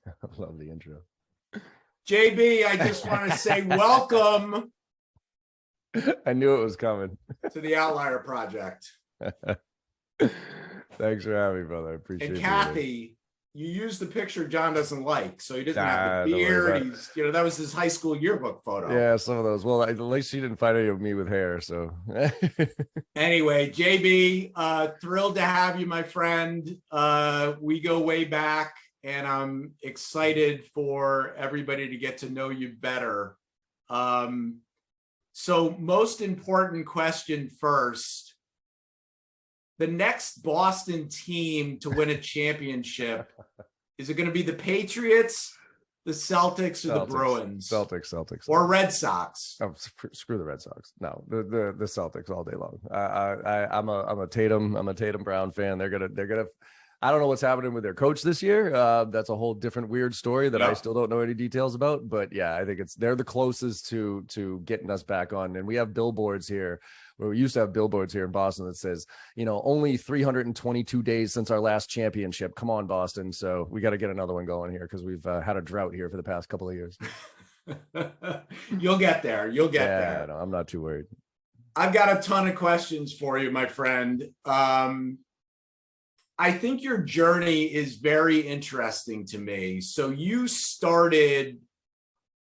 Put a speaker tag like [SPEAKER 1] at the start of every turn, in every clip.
[SPEAKER 1] I love the intro.
[SPEAKER 2] JB, I just want to say welcome
[SPEAKER 1] I knew it was coming.
[SPEAKER 2] to the Outlier Project.
[SPEAKER 1] Thanks for having me, brother. I appreciate it.
[SPEAKER 2] And Kathy, you used the picture John doesn't like, so he doesn't have the
[SPEAKER 1] Don't worry
[SPEAKER 2] beard.
[SPEAKER 1] about it.
[SPEAKER 2] He's, that was his high school yearbook photo.
[SPEAKER 1] Yeah, some of those. Well, at least she didn't find any of me with hair, so.
[SPEAKER 2] Anyway, JB, thrilled to have you, my friend. We go way back, and I'm excited for everybody to get to know you better. So most important question first. The next Boston team to win a championship, is it going to be the Patriots, the Celtics, or the Bruins?
[SPEAKER 1] Celtics.
[SPEAKER 2] Or Red Sox?
[SPEAKER 1] Oh, screw the Red Sox. No, the Celtics all day long. I'm a Tatum Brown fan. They're gonna. I don't know what's happening with their coach this year. That's a whole different weird story that I still don't know any details about. But yeah, I think they're the closest to getting us back on. And we have billboards here. Where we used to have billboards here in Boston that says, only 322 days since our last championship. Come on, Boston. So we got to get another one going here because we've had a drought here for the past couple of years.
[SPEAKER 2] You'll get there. You'll get there.
[SPEAKER 1] No, I'm not too worried.
[SPEAKER 2] I've got a ton of questions for you, my friend. I think your journey is very interesting to me. So you started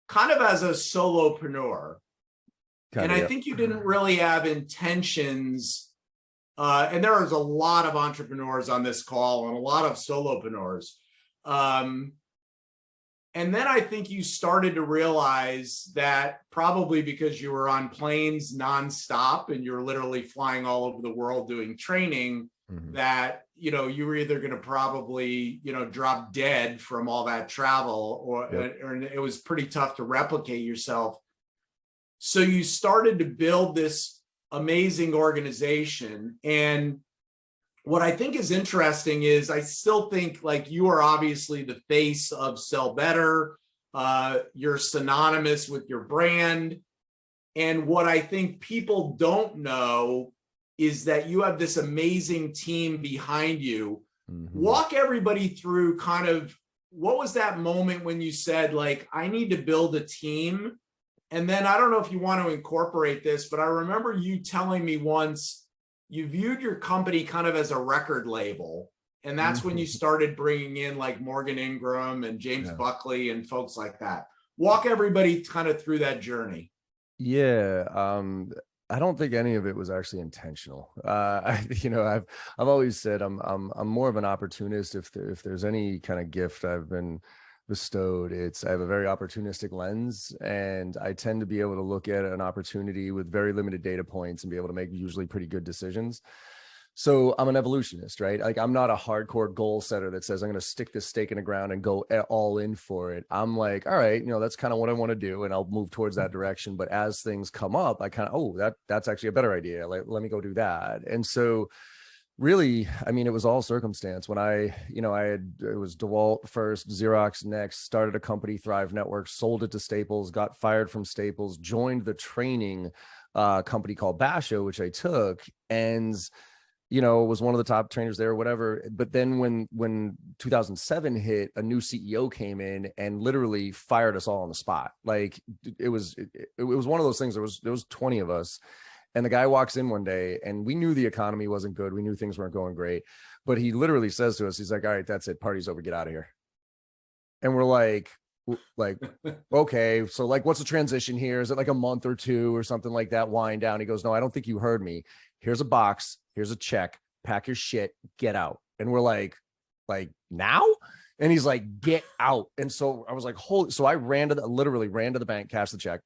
[SPEAKER 2] kind of as a solopreneur. And I think you didn't really have intentions. And there is a lot of entrepreneurs on this call and a lot of solopreneurs. And then I think you started to realize that probably because you were on planes nonstop and you're literally flying all over the world doing training, that, you were either going to probably, drop dead from all that travel or it was pretty tough to replicate yourself. So you started to build this amazing organization. And what I think is interesting is I still think like you are obviously the face of Sell Better. You're synonymous with your brand. And what I think people don't know is that you have this amazing team behind you. Walk everybody through kind of what was that moment when you said, like, I need to build a team. And then I don't know if you want to incorporate this, but I remember you telling me once you viewed your company kind of as a record label. And that's when you started bringing in like Morgan Ingram and James Buckley and folks like that. Walk everybody kind of through that journey.
[SPEAKER 1] Yeah. I don't think any of it was actually intentional. I've always said I'm more of an opportunist. If there's any kind of gift I've been bestowed, I have a very opportunistic lens, and I tend to be able to look at an opportunity with very limited data points and be able to make usually pretty good decisions. So I'm an evolutionist, right? Like I'm not a hardcore goal setter that says I'm going to stick this stake in the ground and go all in for it. I'm like, all right, that's kind of what I want to do, and I'll move towards that direction. But as things come up, I kind of, that's actually a better idea. Like, let me go do that. And so really, I mean, it was all circumstance. When it was DeWalt first, Xerox next, started a company, Thrive Network, sold it to Staples, got fired from Staples, joined the training company called Basho, which I took, and was one of the top trainers there or whatever. But then when 2007 hit, a new CEO came in and literally fired us all on the spot. Like it was one of those things. There was 20 of us. And the guy walks in one day and we knew the economy wasn't good. We knew things weren't going great, but he literally says to us, he's like, all right, that's it. Party's over. Get out of here. And we're like, okay. So like, what's the transition here? Is it like a month or two or something like that? Wind down. He goes, no, I don't think you heard me. Here's a box. Here's a check. Pack your shit. Get out. And we're like now? And he's like, get out. And so I was like, so I literally ran to the bank, cashed the check.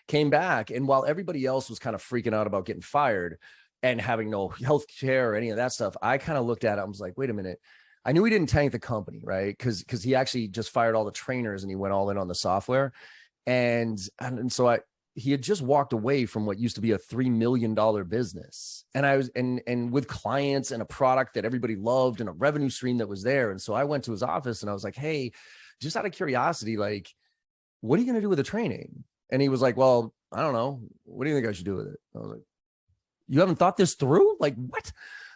[SPEAKER 1] Came back, and while everybody else was kind of freaking out about getting fired and having no health care or any of that stuff, I kind of looked at it. I was like, wait a minute. I knew he didn't tank the company, right? Because he actually just fired all the trainers and he went all in on the software. And so he had just walked away from what used to be a $3 million business. And I was, and with clients and a product that everybody loved and a revenue stream that was there. And so I went to his office and I was like, hey, just out of curiosity, like, what are you going to do with the training? And he was like, well, I don't know. What do you think I should do with it? I was like, you haven't thought this through? Like, what?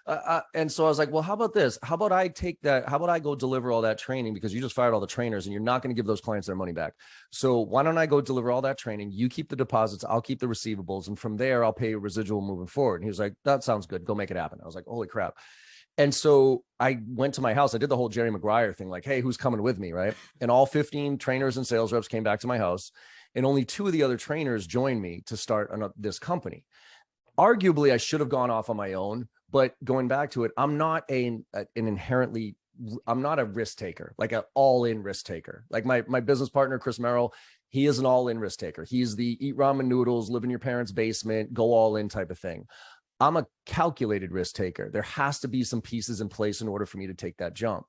[SPEAKER 1] And so I was like, well, how about this? How about I take that? How about I go deliver all that training, because you just fired all the trainers and you're not going to give those clients their money back. So why don't I go deliver all that training? You keep the deposits, I'll keep the receivables. And from there, I'll pay you residual moving forward. And he was like, that sounds good. Go make it happen. I was like, holy crap. And so I went to my house. I did the whole Jerry Maguire thing, like, hey, who's coming with me? Right. And all 15 trainers and sales reps came back to my house, and only 2 of the other trainers joined me to start this company. Arguably, I should have gone off on my own, but going back to it, I'm not I'm not a risk taker, like an all-in risk taker. Like my business partner, Chris Merrill, he is an all-in risk taker. He's the eat ramen noodles, live in your parents' basement, go all in type of thing. I'm a calculated risk taker. There has to be some pieces in place in order for me to take that jump.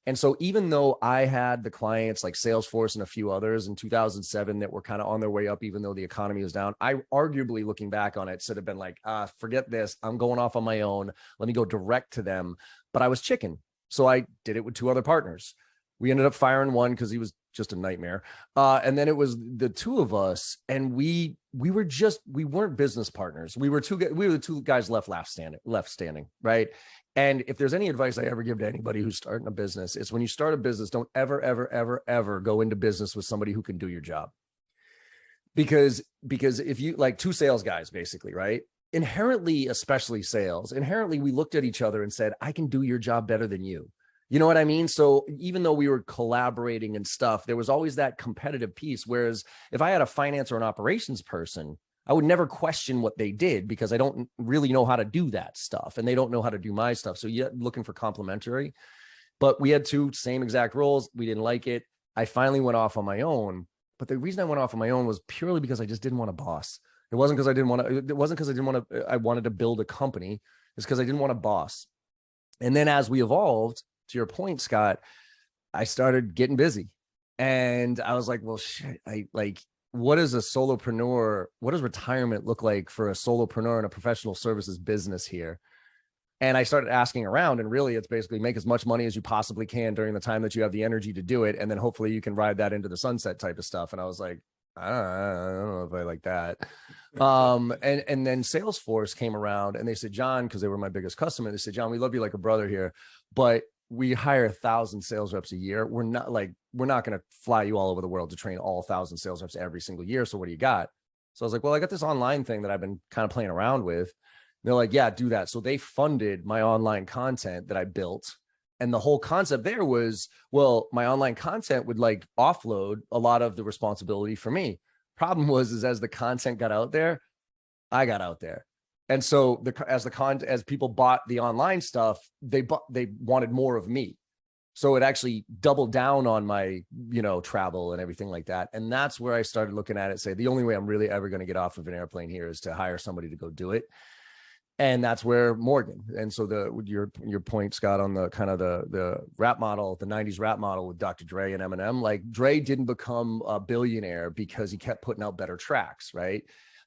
[SPEAKER 1] And so even though I had the clients like Salesforce and a few others in 2007 that were kind of on their way up, even though the economy was down, I arguably, looking back on it, should have been like, forget this. I'm going off on my own. Let me go direct to them. But I was chicken. So I did it with 2 other partners. We ended up firing one because he was just a nightmare. And then it was the 2 of us, and we weren't business partners. We were the 2 guys left standing, right? And if there's any advice I ever give to anybody who's starting a business, it's when you start a business, don't ever, ever, ever, ever go into business with somebody who can do your job. Because if you, like 2 sales guys, basically, right? Inherently, especially sales, inherently, we looked at each other and said, I can do your job better than you. You know what I mean? So even though we were collaborating and stuff, there was always that competitive piece. Whereas if I had a finance or an operations person, I would never question what they did, because I don't really know how to do that stuff and they don't know how to do my stuff. So yeah, looking for complementary, but we had 2 same exact roles. We didn't like it. I finally went off on my own, but the reason I went off on my own was purely because I just didn't want a boss. It wasn't because I wanted to build a company. It's because I didn't want a boss. And then as we evolved, to your point, Scott, I started getting busy, and I was like, well, shit, what is a solopreneur? What does retirement look like for a solopreneur in a professional services business here? And I started asking around, and really it's basically make as much money as you possibly can during the time that you have the energy to do it. And then hopefully you can ride that into the sunset type of stuff. And I was like, I don't know if I like that. And then Salesforce came around and they said, John, because they were my biggest customer, they said, John, we love you like a brother here, but we hire 1,000 sales reps a year. We're not going to fly you all over the world to train all 1,000 sales reps every single year. So what do you got? So I was like, well, I got this online thing that I've been kind of playing around with. And they're like, yeah, do that. So they funded my online content that I built. And the whole concept there was, well, my online content would like offload a lot of the responsibility for me. Problem was, as the content got out there, I got out there. And so as people bought the online stuff, they wanted more of me. So it actually doubled down on my, travel and everything like that. And that's where I started looking at it, say, the only way I'm really ever going to get off of an airplane here is to hire somebody to go do it. And that's where Morgan. And so your point, Scott, on the kind of the rap model, the 90s rap model with Dr. Dre and Eminem, like Dre didn't become a billionaire because he kept putting out better tracks, right?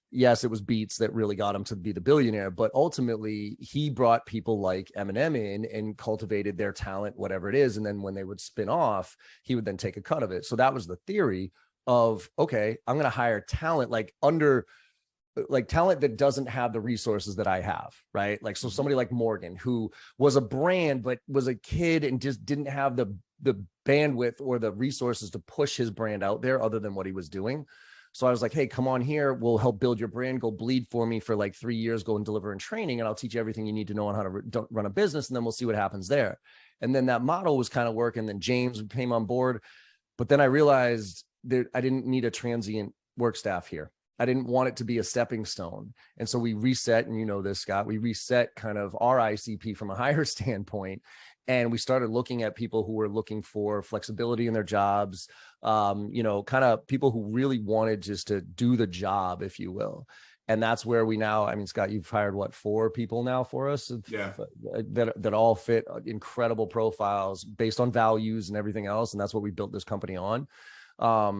[SPEAKER 1] Yes, it was beats that really got him to be the billionaire, but ultimately he brought people like Eminem in and cultivated their talent, whatever it is. And then when they would spin off, he would then take a cut of it. So that was the theory of, okay, I'm going to hire talent talent that doesn't have the resources that I have, right? Like, so somebody like Morgan, who was a brand, but was a kid and just didn't have the bandwidth or the resources to push his brand out there other than what he was doing. So I was like, hey, come on here. We'll help build your brand. Go bleed for me for like 3 years, go and deliver in training. And I'll teach you everything you need to know on how to run a business. And then we'll see what happens there. And then that model was kind of working. Then James came on board. But then I realized that I didn't need a transient work staff here. I didn't want it to be a stepping stone. And so we reset, and you know this, Scott, we reset kind of our ICP from a higher standpoint. And we started looking at people who were looking for flexibility in their jobs, kind of people who really wanted just to do the job, if you will. And that's where we now, Scott, you've hired 4 people now for us?
[SPEAKER 2] Yeah.
[SPEAKER 1] That all fit incredible profiles based on values and everything else. And that's what we built this company on.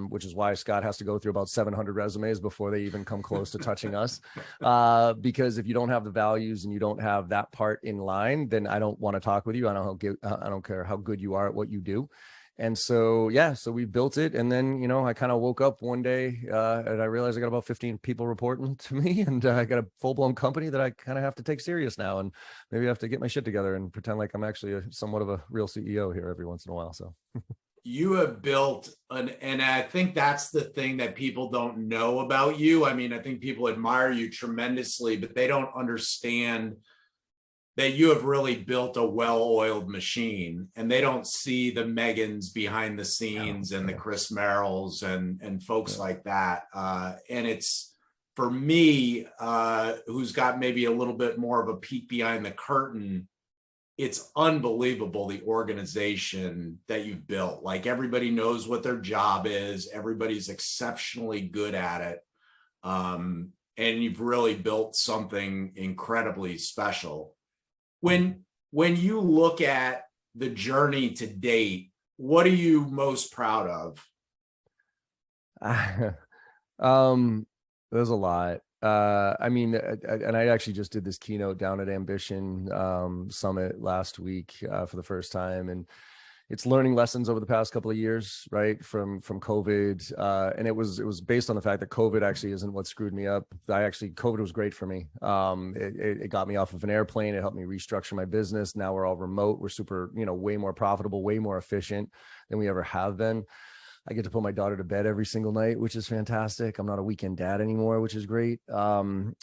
[SPEAKER 1] which is why Scott has to go through about 700 resumes before they even come close to touching us. Because if you don't have the values and you don't have that part in line, then I don't want to talk with you. I don't care how good you are at what you do. And so, yeah, so we built it. And then, I kind of woke up one day and I realized I got about 15 people reporting to me, and I got a full blown company that I kind of have to take serious now. And maybe I have to get my shit together and pretend like I'm actually somewhat of a real CEO here every once in a while. So
[SPEAKER 2] you have built and I think that's the thing that people don't know about you. I mean, I think people admire you tremendously, but they don't understand that you have really built a well-oiled machine, and they don't see the Megans behind the scenes and the Chris Merrills and folks like that. And it's, for me, who's got maybe a little bit more of a peek behind the curtain, it's unbelievable the organization that you've built. Like, everybody knows what their job is. Everybody's exceptionally good at it. And you've really built something incredibly special. When you look at the journey to date, what are you most proud
[SPEAKER 1] of? There's a lot. I mean, and I actually just did this keynote down at Ambition Summit last week for the first time, and it's learning lessons over the past couple of years, right? From COVID. And it was based on the fact that COVID actually isn't what screwed me up. COVID was great for me. It got me off of an airplane. It helped me restructure my business. Now we're all remote. We're super, way more profitable, way more efficient than we ever have been. I get to put my daughter to bed every single night, which is fantastic. I'm not a weekend dad anymore, which is great. And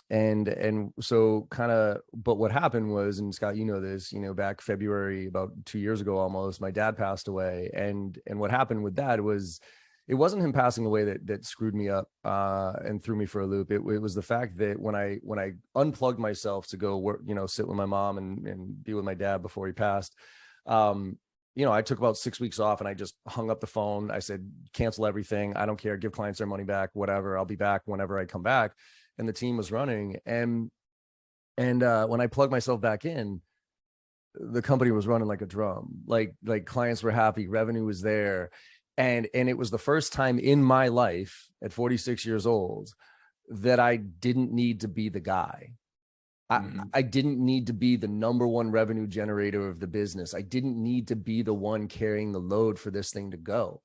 [SPEAKER 1] so but what happened was, and Scott, this, back February, about 2 years ago, almost, my dad passed away. And what happened with that was, it wasn't him passing away that screwed me up and threw me for a loop. It was the fact that when I unplugged myself to go work, sit with my mom and be with my dad before he passed, I took about 6 weeks off and I just hung up the phone. I said, cancel everything. I don't care. Give clients their money back, whatever. I'll be back whenever I come back. And the team was running. And when I plugged myself back in, the company was running like a drum. Like clients were happy, revenue was there. And it was the first time in my life at 46 years old that I didn't need to be the guy. I didn't need to be the number one revenue generator of the business. I didn't need to be the one carrying the load for this thing to go.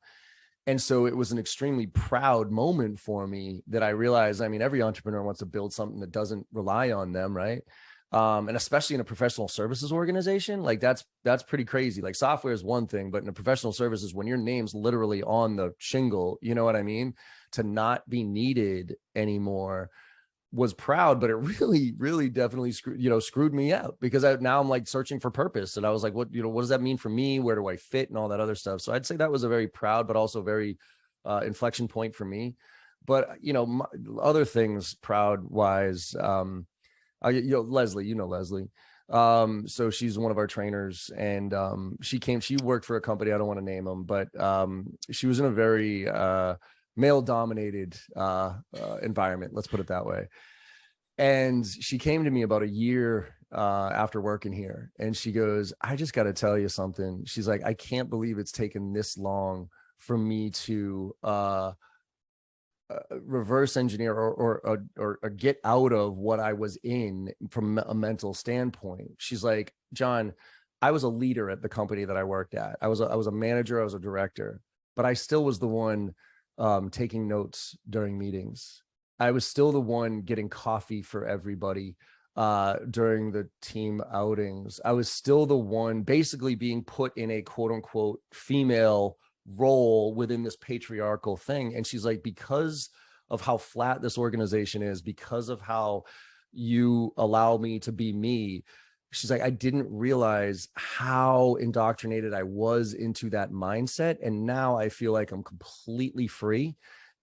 [SPEAKER 1] And so it was an extremely proud moment for me that I realized, every entrepreneur wants to build something that doesn't rely on them, right? And especially in a professional services organization, like that's pretty crazy. Like, software is one thing, but in a professional services, when your name's literally on the shingle, you know what I mean? To not be needed anymore was proud, but it really, really definitely screwed me up, because now I'm like searching for purpose. And I was like, what does that mean for me? Where do I fit and all that other stuff? So I'd say that was a very proud, but also very inflection point for me. But, other things proud wise, Leslie, Leslie. So she's one of our trainers, and she worked for a company. I don't want to name them, but she was in a very male dominated environment. Let's put it that way. And she came to me about a year after working here, and she goes, I just got to tell you something. She's like, I can't believe it's taken this long for me to reverse engineer or get out of what I was in from a mental standpoint. She's like, John, I was a leader at the company that I worked at. I was a manager, I was a director, but I still was the one taking notes during meetings. I was still the one getting coffee for everybody during the team outings. I was still the one basically being put in a quote unquote female role within this patriarchal thing. And she's like, because of how flat this organization is, because of how you allow me to be me, she's like, I didn't realize how indoctrinated I was into that mindset. And now I feel like I'm completely free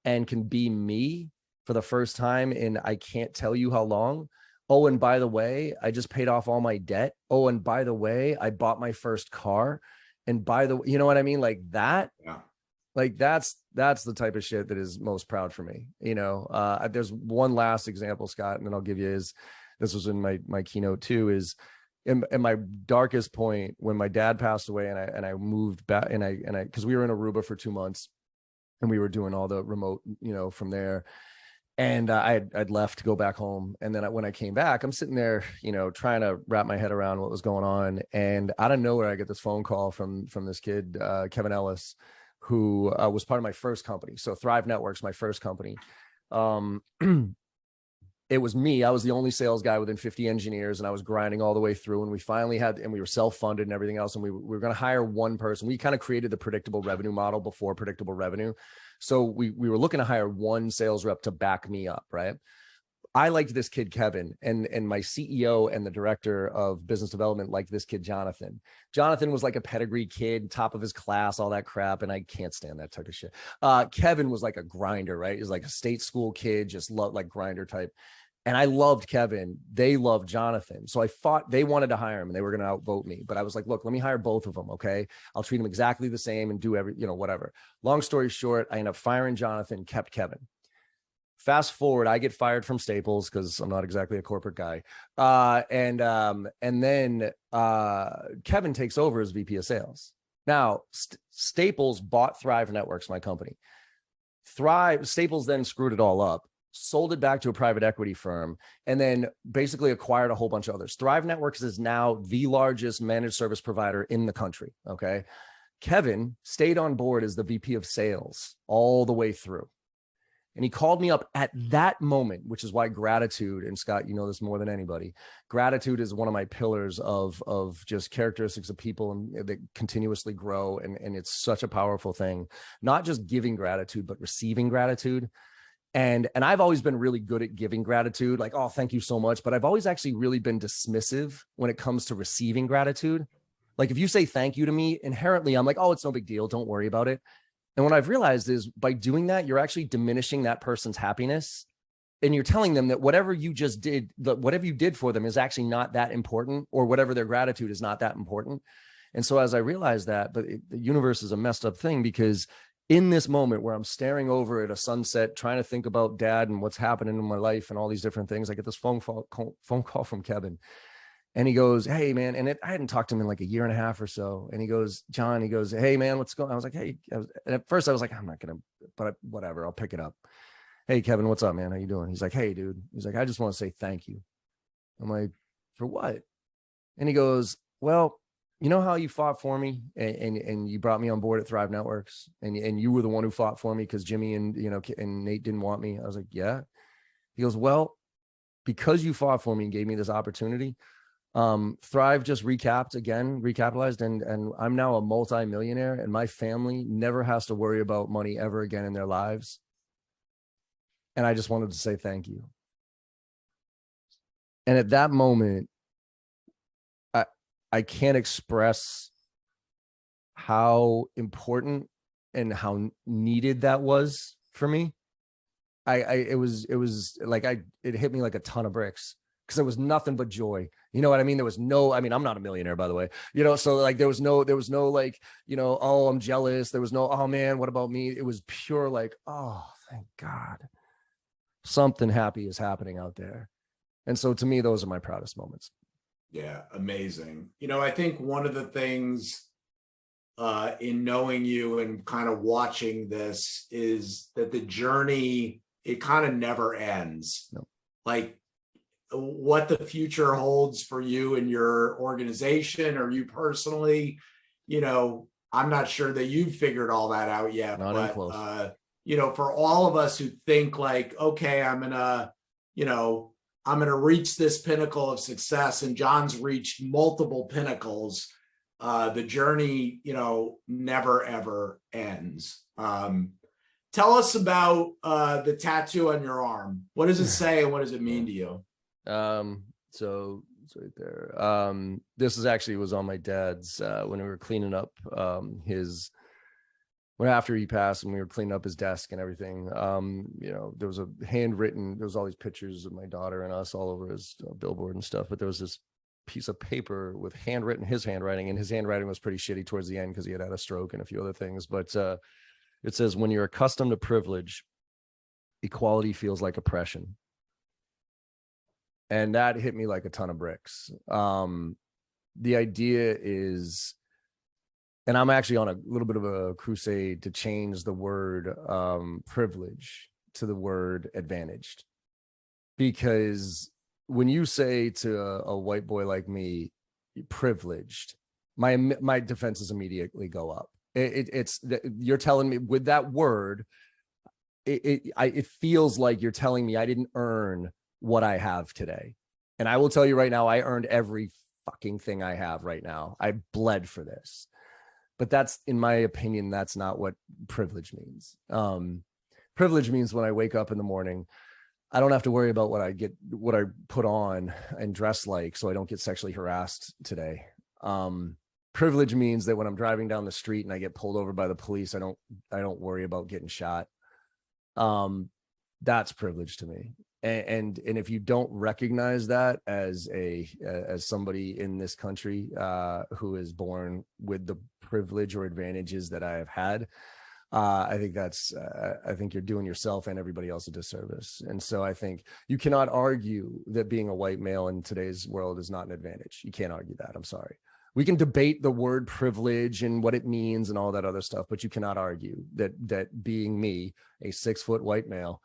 [SPEAKER 1] and can be me for the first time in I can't tell you how long. Oh, and by the way, I just paid off all my debt. Oh, and by the way, I bought my first car. And by the way, you know what I mean? Like that. Yeah. Like that's the type of shit that is most proud for me. There's one last example, Scott, and then I'll give you this was in my keynote too, is in my darkest point when my dad passed away and I moved back and I because we were in Aruba for 2 months and we were doing all the remote, from there. And I'd left to go back home. And then when I came back, I'm sitting there, trying to wrap my head around what was going on. And out of nowhere, I get this phone call from this kid, Kevin Ellis, who was part of my first company. So Thrive Networks, my first company. Um, it was me. I was the only sales guy within 50 engineers, and I was grinding all the way through. And we finally and we were self-funded and everything else. And we were going to hire one person. We kind of created the predictable revenue model before predictable revenue. So we were looking to hire one sales rep to back me up, right? I liked this kid, Kevin, and my CEO and the director of business development liked this kid, Jonathan. Jonathan was like a pedigree kid, top of his class, all that crap. And I can't stand that type of shit. Kevin was like a grinder, right? He's like a state school kid, just loved like grinder type. And I loved Kevin. They loved Jonathan. So they wanted to hire him and they were going to outvote me. But I was like, look, let me hire both of them. Okay. I'll treat them exactly the same and do whatever. Long story short, I end up firing Jonathan, kept Kevin. Fast forward, I get fired from Staples because I'm not exactly a corporate guy. And then Kevin takes over as VP of sales. Now, Staples bought Thrive Networks, my company. Staples then screwed it all up, sold it back to a private equity firm, and then basically acquired a whole bunch of others. Thrive Networks is now the largest managed service provider in the country. Okay. Kevin stayed on board as the VP of sales all the way through. And he called me up at that moment, which is why gratitude, and Scott, you know this more than anybody, gratitude is one of my pillars of just characteristics of people that continuously grow. And it's such a powerful thing, not just giving gratitude, but receiving gratitude. And I've always been really good at giving gratitude, like, oh, thank you so much. But I've always actually really been dismissive when it comes to receiving gratitude. Like if you say thank you to me, inherently, I'm like, oh, it's no big deal. Don't worry about it. And what I've realized is by doing that, you're actually diminishing that person's happiness. And you're telling them that whatever you just did, whatever you did for them is actually not that important, or whatever their gratitude is not that important. And so as I realized that, but the universe is a messed up thing, because in this moment where I'm staring over at a sunset, trying to think about dad and what's happening in my life and all these different things, I get this phone call from Kevin. And he goes, hey, man. And I hadn't talked to him in like a year and a half or so. And he goes, John, he goes, hey, man, what's going on? I was like, hey, and at first I was like, I'm not going to, but whatever, I'll pick it up. Hey, Kevin, what's up, man? How you doing? He's like, hey, dude. He's like, I just want to say thank you. I'm like, for what? And he goes, well, you know how you fought for me and you brought me on board at Thrive Networks, and you were the one who fought for me because Jimmy and Nate didn't want me. I was like, yeah. He goes, well, because you fought for me and gave me this opportunity, Thrive just recapitalized, and I'm now a multi-millionaire, and my family never has to worry about money ever again in their lives. And I just wanted to say thank you. And at that moment, I can't express how important and how needed that was for me. It was like it hit me like a ton of bricks, because there was nothing but joy. You know what I mean? There was no, I mean, I'm not a millionaire, by the way, so like, there was no like, oh, I'm jealous. There was no, oh man, what about me? It was pure like, oh, thank God something happy is happening out there. And so to me, those are my proudest moments.
[SPEAKER 2] Yeah. Amazing. I think one of the things in knowing you and kind of watching this is that the journey, it kind of never ends.
[SPEAKER 1] No.
[SPEAKER 2] Like what the future holds for you and your organization, or you personally, I'm not sure that you've figured all that out yet.
[SPEAKER 1] Not
[SPEAKER 2] but
[SPEAKER 1] close.
[SPEAKER 2] For all of us who think like, okay, I'm gonna reach this pinnacle of success, and John's reached multiple pinnacles. The journey, never ever ends. Tell us about the tattoo on your arm. What does it say, and what does it mean to you?
[SPEAKER 1] So it's right there. This was on my dad's when we were cleaning up after he passed, and we were cleaning up his desk and everything. There was there was all these pictures of my daughter and us all over his billboard and stuff, but there was this piece of paper with his handwriting, and his handwriting was pretty shitty towards the end because he had a stroke and a few other things. But it says, when you're accustomed to privilege, equality feels like oppression. And that hit me like a ton of bricks. The idea is And I'm actually on a little bit of a crusade to change the word privilege to the word advantaged. Because when you say to a white boy like me, privileged, my defenses immediately go up. It's you're telling me with that word, it feels like you're telling me I didn't earn what I have today. And I will tell you right now, I earned every fucking thing I have right now. I bled for this. But that's, in my opinion, that's not what privilege means. Privilege means when I wake up in the morning, I don't have to worry about what I put on and dress like, so I don't get sexually harassed today. Privilege means that when I'm driving down the street and I get pulled over by the police, I don't worry about getting shot. That's privilege to me. And if you don't recognize that as somebody in this country who is born with the privilege or advantages that I have had, I think you're doing yourself and everybody else a disservice. And so I think you cannot argue that being a white male in today's world is not an advantage. You can't argue that. I'm sorry. We can debate the word privilege and what it means and all that other stuff, but you cannot argue that being me, a 6-foot white male,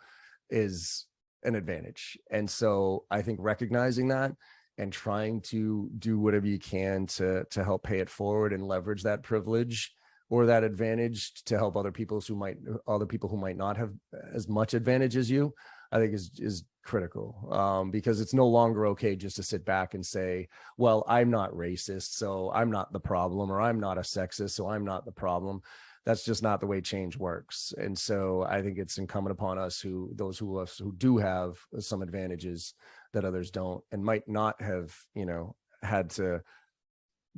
[SPEAKER 1] is an advantage. And so I think recognizing that and trying to do whatever you can to help pay it forward and leverage that privilege or that advantage to help other people who might not have as much advantage as you, I think is critical, because it's no longer okay just to sit back and say, well, I'm not racist, so I'm not the problem, or I'm not a sexist, so I'm not the problem. That's just not the way change works. And so I think it's incumbent upon us, those who do have some advantages that others don't, and might not have, had to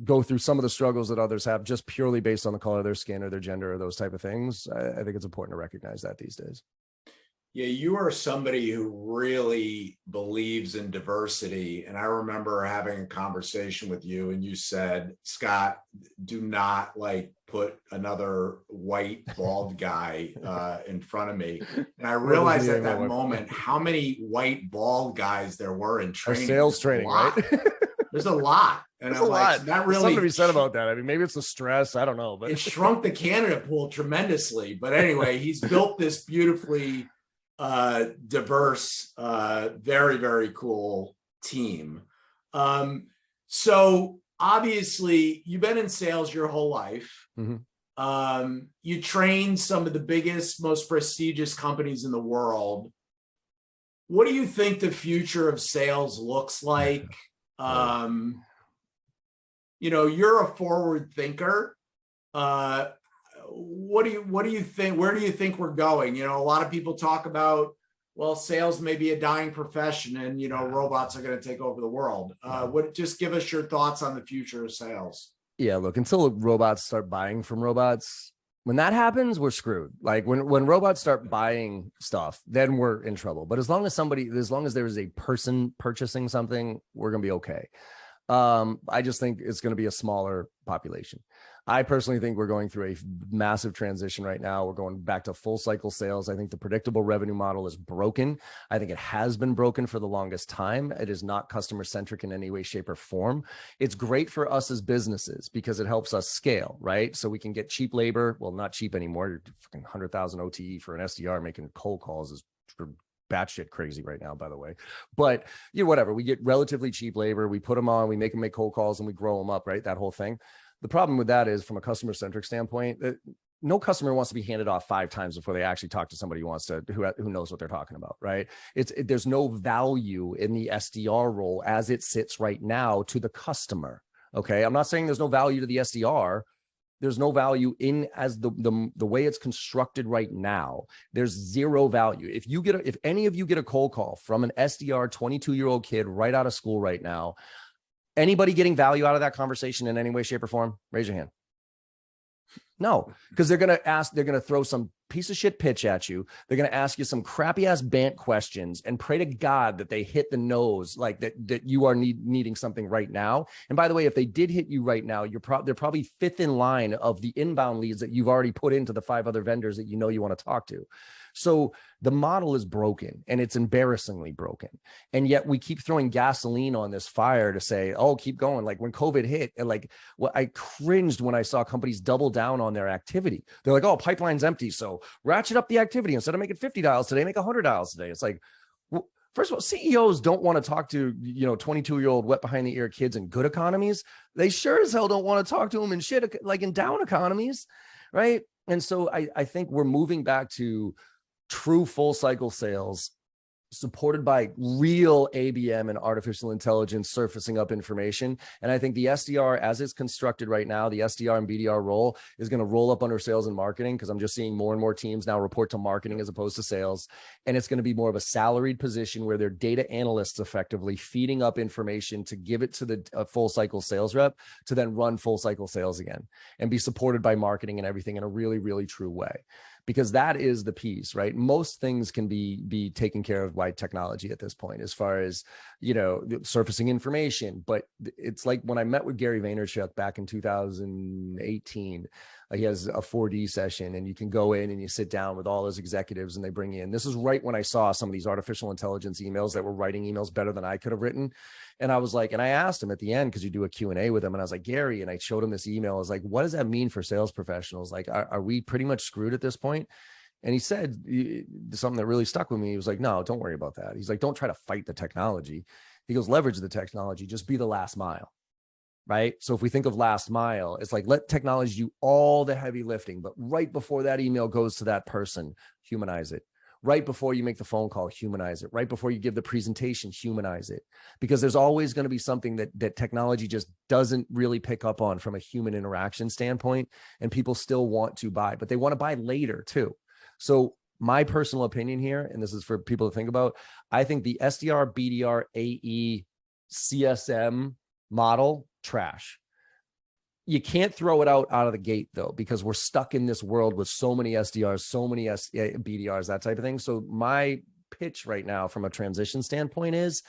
[SPEAKER 1] go through some of the struggles that others have just purely based on the color of their skin or their gender or those type of things. I think it's important to recognize that these days.
[SPEAKER 2] Yeah, you are somebody who really believes in diversity. And I remember having a conversation with you and you said, Scott, do not put another white bald guy in front of me. And I realized at that moment how many white bald guys there were in training.
[SPEAKER 1] Sales training, right?
[SPEAKER 2] There's a lot. And
[SPEAKER 1] there's a lot.
[SPEAKER 2] That really,
[SPEAKER 1] there's something to be said about that. I mean, maybe it's the stress. I don't know, but
[SPEAKER 2] it shrunk the candidate pool tremendously. But anyway, he's built this beautifully diverse, very, very cool team. So obviously you've been in sales your whole life. Mm-hmm. You trained some of the biggest, most prestigious companies in the world. What do you think the future of sales looks like? You're a forward thinker. What do you think? Where do you think we're going? A lot of people talk about, well, sales may be a dying profession and, robots are going to take over the world. Just give us your thoughts on the future of sales. Yeah,
[SPEAKER 1] look, until robots start buying from robots, when that happens, we're screwed. Like when robots start buying stuff, then we're in trouble. But as long as there is a person purchasing something, we're going to be okay. I just think it's going to be a smaller population. I personally think we're going through a massive transition right now. We're going back to full cycle sales. I think the predictable revenue model is broken. I think it has been broken for the longest time. It is not customer centric in any way, shape, or form. It's great for us as businesses because it helps us scale, right? So we can get cheap labor. Well, not cheap anymore. You're fucking 100,000 OTE for an SDR making cold calls is batshit crazy right now, by the way. But whatever. We get relatively cheap labor. We put them on. We make them make cold calls, and we grow them up. Right, that whole thing. The problem with that is, from a customer centric standpoint, no customer wants to be handed off 5 times before they actually talk to somebody who knows what they're talking about. Right? There's no value in the SDR role as it sits right now to the customer. Okay, I'm not saying there's no value to the SDR. There's no value in as the way it's constructed right now. There's zero value. If any of you get a cold call from an SDR 22-year-old kid right out of school right now, anybody getting value out of that conversation in any way, shape, or form? Raise your hand. No, because they're going to throw some piece of shit pitch at you. They're going to ask you some crappy ass bant questions and pray to God that they hit the nose, like that you are needing something right now. And by the way, if they did hit you right now, they're probably fifth in line of the inbound leads that you've already put into the 5 other vendors that you want to talk to. So the model is broken, and it's embarrassingly broken. And yet we keep throwing gasoline on this fire to say, oh, keep going. Like when COVID hit, and like I cringed when I saw companies double down on their activity. They're like, oh, pipeline's empty, so ratchet up the activity. Instead of making $50 today, make $100 today. It's like, well, first of all, CEOs don't want to talk to, 22-year-old wet behind the ear kids in good economies. They sure as hell don't want to talk to them in shit, like in down economies, right? And so I think we're moving back to true full cycle sales supported by real ABM and artificial intelligence surfacing up information. And I think the SDR, as it's constructed right now, the SDR and BDR role is going to roll up under sales and marketing, because I'm just seeing more and more teams now report to marketing as opposed to sales. And it's going to be more of a salaried position where they're data analysts effectively feeding up information to give it to the full cycle sales rep to then run full cycle sales again and be supported by marketing and everything in a really, really true way. Because that is the piece, right? Most things can be taken care of by technology at this point, as far as, surfacing information. But it's like when I met with Gary Vaynerchuk back in 2018, he has a 4D session, and you can go in and you sit down with all his executives and they bring you in. This is right when I saw some of these artificial intelligence emails that were writing emails better than I could have written. And I was like, and I asked him at the end, because you do a Q&A with him, and I was like, Gary, and I showed him this email. I was like, what does that mean for sales professionals? Like, are we pretty much screwed at this point? And he said something that really stuck with me. He was like, no, don't worry about that. He's like, don't try to fight the technology. He goes, leverage the technology, just be the last mile. Right. So if we think of last mile, it's like, let technology do all the heavy lifting, but right before that email goes to that person, humanize it. Right before you make the phone call, humanize it. Right before you give the presentation, humanize it. Because there's always going to be something that technology just doesn't really pick up on from a human interaction standpoint. And people still want to buy, but they want to buy later too. So my personal opinion here, and this is for people to think about, I think the SDR, BDR, AE, CSM model, trash. You can't throw it out of the gate, though, because we're stuck in this world with so many SDRs, so many BDRs, that type of thing. So my pitch right now from a transition standpoint is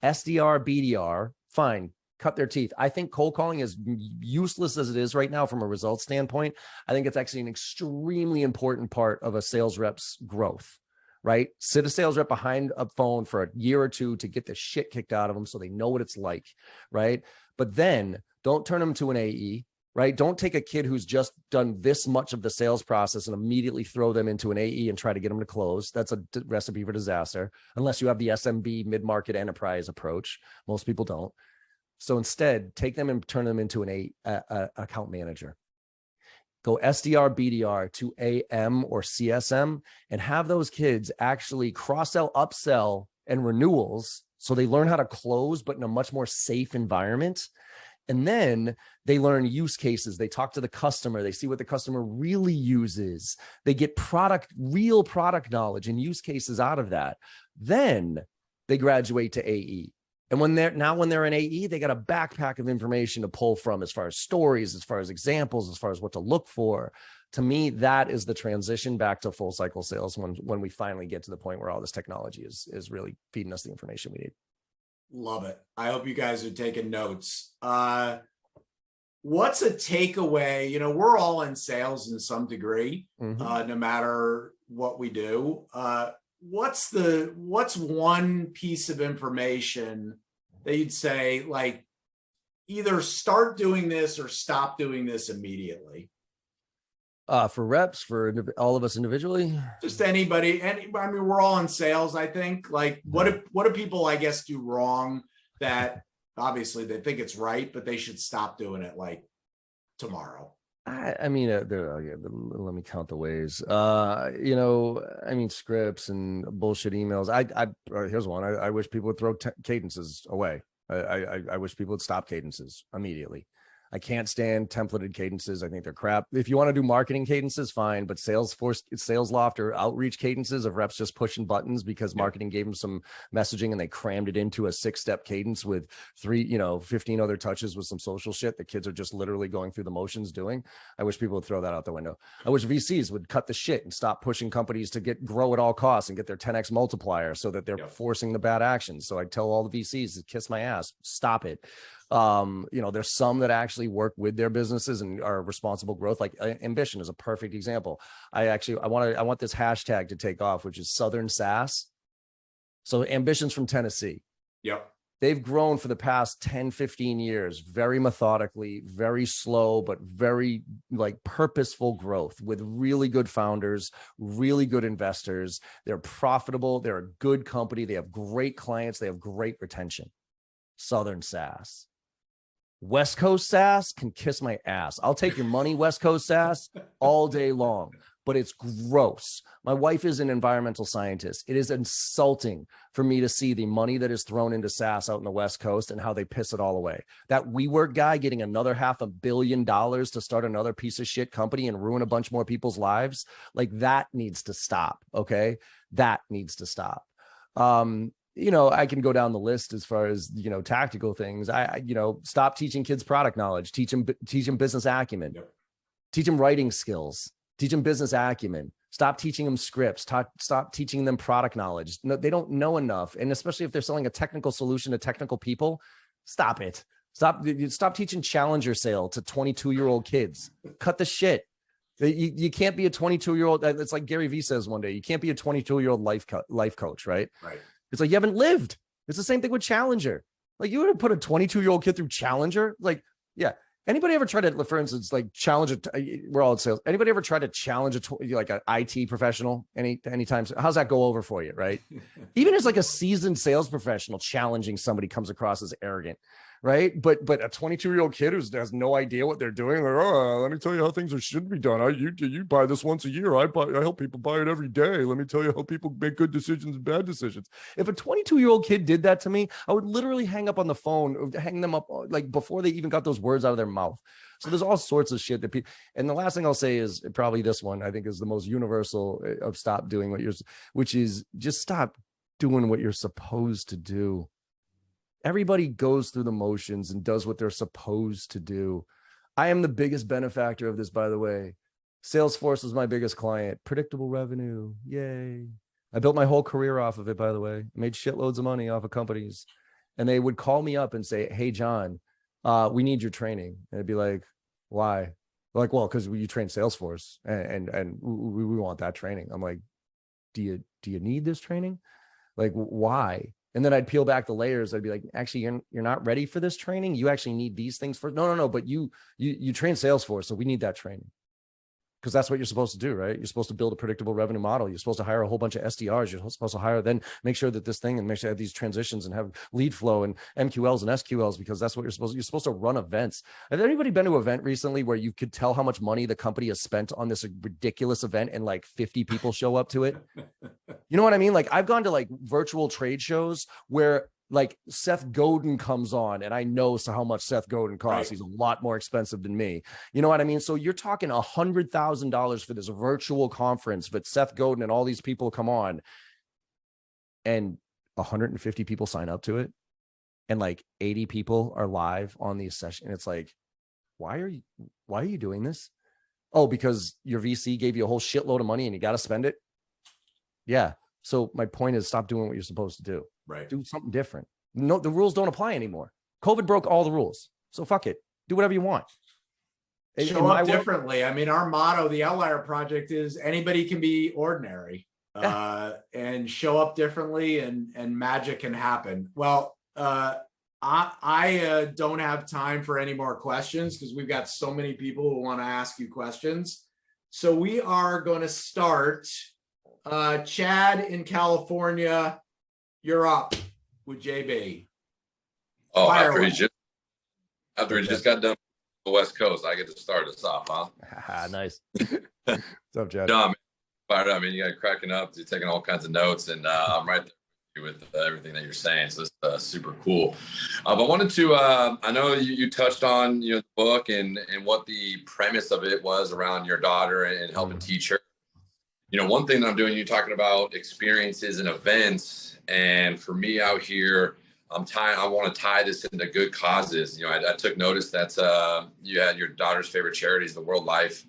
[SPEAKER 1] SDR, BDR, fine, cut their teeth. I think cold calling, is useless as it is right now from a results standpoint. I think it's actually an extremely important part of a sales rep's growth. Right? Sit a sales rep behind a phone for a year or two to get the shit kicked out of them so they know what it's like. Right? But then don't turn them to an AE, right? Don't take a kid who's just done this much of the sales process and immediately throw them into an AE and try to get them to close. That's a recipe for disaster, unless you have the SMB mid-market enterprise approach. Most people don't. So instead, take them and turn them into an account manager. Go SDR, BDR to AM or CSM, and have those kids actually cross-sell, upsell, and renewals, so they learn how to close, but in a much more safe environment. And then they learn use cases. They talk to the customer. They see what the customer really uses. They get real product knowledge and use cases out of that. Then they graduate to AE. And when they're in AE, they got a backpack of information to pull from, as far as stories, as far as examples, as far as what to look for. To me, that is the transition back to full cycle sales when we finally get to the point where all this technology is really feeding us the information we need.
[SPEAKER 2] Love it. I hope you guys are taking notes. What's a takeaway? We're all in sales in some degree, no matter what we do. What's one piece of information that you'd say, like, either start doing this or stop doing this immediately?
[SPEAKER 1] For reps, for all of us individually,
[SPEAKER 2] just anybody. I mean, we're all in sales, I think. Like, what do people, I guess, do wrong that obviously they think it's right, but they should stop doing it like tomorrow?
[SPEAKER 1] I mean, let me count the ways. Scripts and bullshit emails. Here's one. I wish people would throw cadences away. I wish people would stop cadences immediately. I can't stand templated cadences. I think they're crap. If you want to do marketing cadences, fine, but Salesforce, Salesloft, or outreach cadences of reps just pushing buttons because marketing gave them some messaging and they crammed it into a 6-step cadence with 15 other touches with some social shit that kids are just literally going through the motions doing. I wish people would throw that out the window. I wish VCs would cut the shit and stop pushing companies to grow at all costs and get their 10x multiplier so that they're forcing the bad actions. So I tell all the VCs to kiss my ass, stop it. There's some that actually work with their businesses and are responsible growth. Like Ambition is a perfect example. I want this hashtag to take off, which is Southern SaaS. So Ambition's from Tennessee.
[SPEAKER 2] Yep.
[SPEAKER 1] They've grown for the past 10, 15 years, very methodically, very slow, but very like purposeful growth with really good founders, really good investors. They're profitable. They're a good company. They have great clients. They have great retention. Southern SaaS. West Coast SaaS can kiss my ass. I'll take your money, West Coast SaaS, all day long, but it's gross. My wife is an environmental scientist. It is insulting for me to see the money that is thrown into SaaS out in the West Coast and how they piss it all away. That WeWork guy getting another $500 million to start another piece of shit company and ruin a bunch more people's lives, like that needs to stop, okay? That needs to stop. I can go down the list as far as, tactical things. Stop teaching kids product knowledge, teach them business acumen, teach them writing skills, teach them business acumen, stop teaching them scripts, stop teaching them product knowledge. No, they don't know enough. And especially if they're selling a technical solution to technical people, stop it. Stop teaching challenger sale to 22-year-old kids. Cut the shit. You can't be a 22-year-old. It's like Gary Vee says one day, you can't be a 22-year-old life coach, right?
[SPEAKER 2] Right.
[SPEAKER 1] It's like you haven't lived. It's the same thing with Challenger. Like you would have put a 22-year-old kid through Challenger. Like, yeah. Anybody ever try to, for instance, like challenge we're all in sales. Anybody ever try to challenge like an IT professional anytime? How's that go over for you, right? Even as like a seasoned sales professional, challenging somebody comes across as arrogant, right? But a 22-year-old kid who has no idea what they're doing, like, oh, let me tell you how things should be done. You buy this once a year. I help people buy it every day. Let me tell you how people make good decisions and bad decisions. If a 22-year-old kid did that to me, I would literally hang up on the phone, hang them up like before they even got those words out of their mouth. So there's all sorts of shit that people. And the last thing I'll say is probably this one. I think is the most universal of stop doing which is just stop doing what you're supposed to do. Everybody goes through the motions and does what they're supposed to do. I am the biggest benefactor of this, by the way. Salesforce was my biggest client. Predictable revenue. Yay. I built my whole career off of it, by the way. I made shitloads of money off of companies. And they would call me up and say, hey, John, we need your training. And I'd be like, why? Like, well, because you train Salesforce and we want that training. I'm like, do you need this training? Like, why? And then I'd peel back the layers. I'd be like, actually, you're not ready for this training. You actually need these things first. No. But you train Salesforce, so we need that training. Because that's what you're supposed to do, right? You're supposed to build a predictable revenue model. You're supposed to hire a whole bunch of SDRs. You're supposed to hire, then make sure that this thing and make sure you have these transitions and have lead flow and MQLs and SQLs, because that's what you're supposed to run events. Have anybody been to an event recently where you could tell how much money the company has spent on this ridiculous event and like 50 people show up to it? You know what I mean? Like I've gone to like virtual trade shows where like Seth Godin comes on and I know how much Seth Godin costs. Right. He's a lot more expensive than me. You know what I mean? So you're talking $100,000 for this virtual conference, but Seth Godin and all these people come on and 150 people sign up to it. And like 80 people are live on these sessions. And it's like, why are you doing this? Oh, because your VC gave you a whole shitload of money and you got to spend it. Yeah. So my point is stop doing what you're supposed to do.
[SPEAKER 2] Right.
[SPEAKER 1] Do something different. No, the rules don't apply anymore. COVID broke all the rules. So fuck it. Do whatever you want.
[SPEAKER 2] Show up differently. I mean, our motto, the Outlier Project, is anybody can be ordinary, and show up differently and magic can happen. Well, I don't have time for any more questions because we've got so many people who want to ask you questions. So we are going to start. Chad in California, you're up with JB.
[SPEAKER 3] Oh, after he just got done with the West Coast, I get to start us off, huh?
[SPEAKER 1] Nice. What's up, Chad?
[SPEAKER 3] John, fired up. I mean, you got cracking up. You're taking all kinds of notes, and I'm right there. with everything that you're saying. So this is super cool. But I wanted to, I know you touched on, the book and what the premise of it was around your daughter and helping teach her. One thing that I'm doing, you're talking about experiences and events. And for me out here, I want to tie this into good causes. I took notice that you had your daughter's favorite charity is the World Wildlife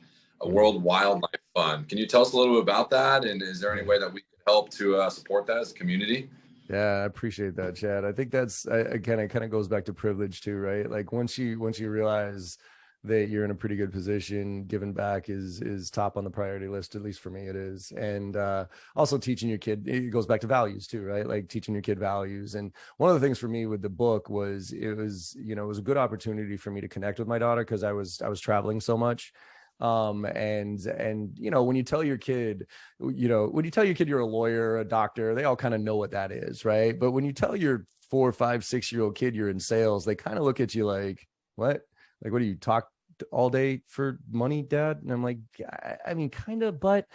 [SPEAKER 3] Fund. Can you tell us a little bit about that? And is there any way that we could help to support that as a community?
[SPEAKER 1] Yeah, I appreciate that, Chad. I think that's, again, it kind of goes back to privilege too, right? Like once you realize that you're in a pretty good position, giving back is top on the priority list. At least for me, it is. And also teaching your kid, it goes back to values too, right? Like teaching your kid values. And one of the things for me with the book was it was a good opportunity for me to connect with my daughter because I was traveling so much. And when you tell your kid you're a lawyer, a doctor, they all kind of know what that is, right? But when you tell your 4, 5, 6-year-old kid you're in sales, they kind of look at you like, what? Like, what do you talk all day for money, Dad? And I'm like, I mean, kind of, but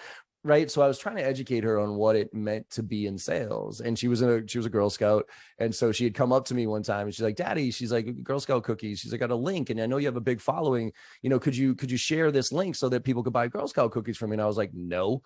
[SPEAKER 1] right. So I was trying to educate her on what it meant to be in sales. And she was a Girl Scout. And so she had come up to me one time and she's like, Daddy, she's like, Girl Scout cookies. She's like, I got a link. And I know you have a big following, could you share this link so that people could buy Girl Scout cookies from me? And I was like, no.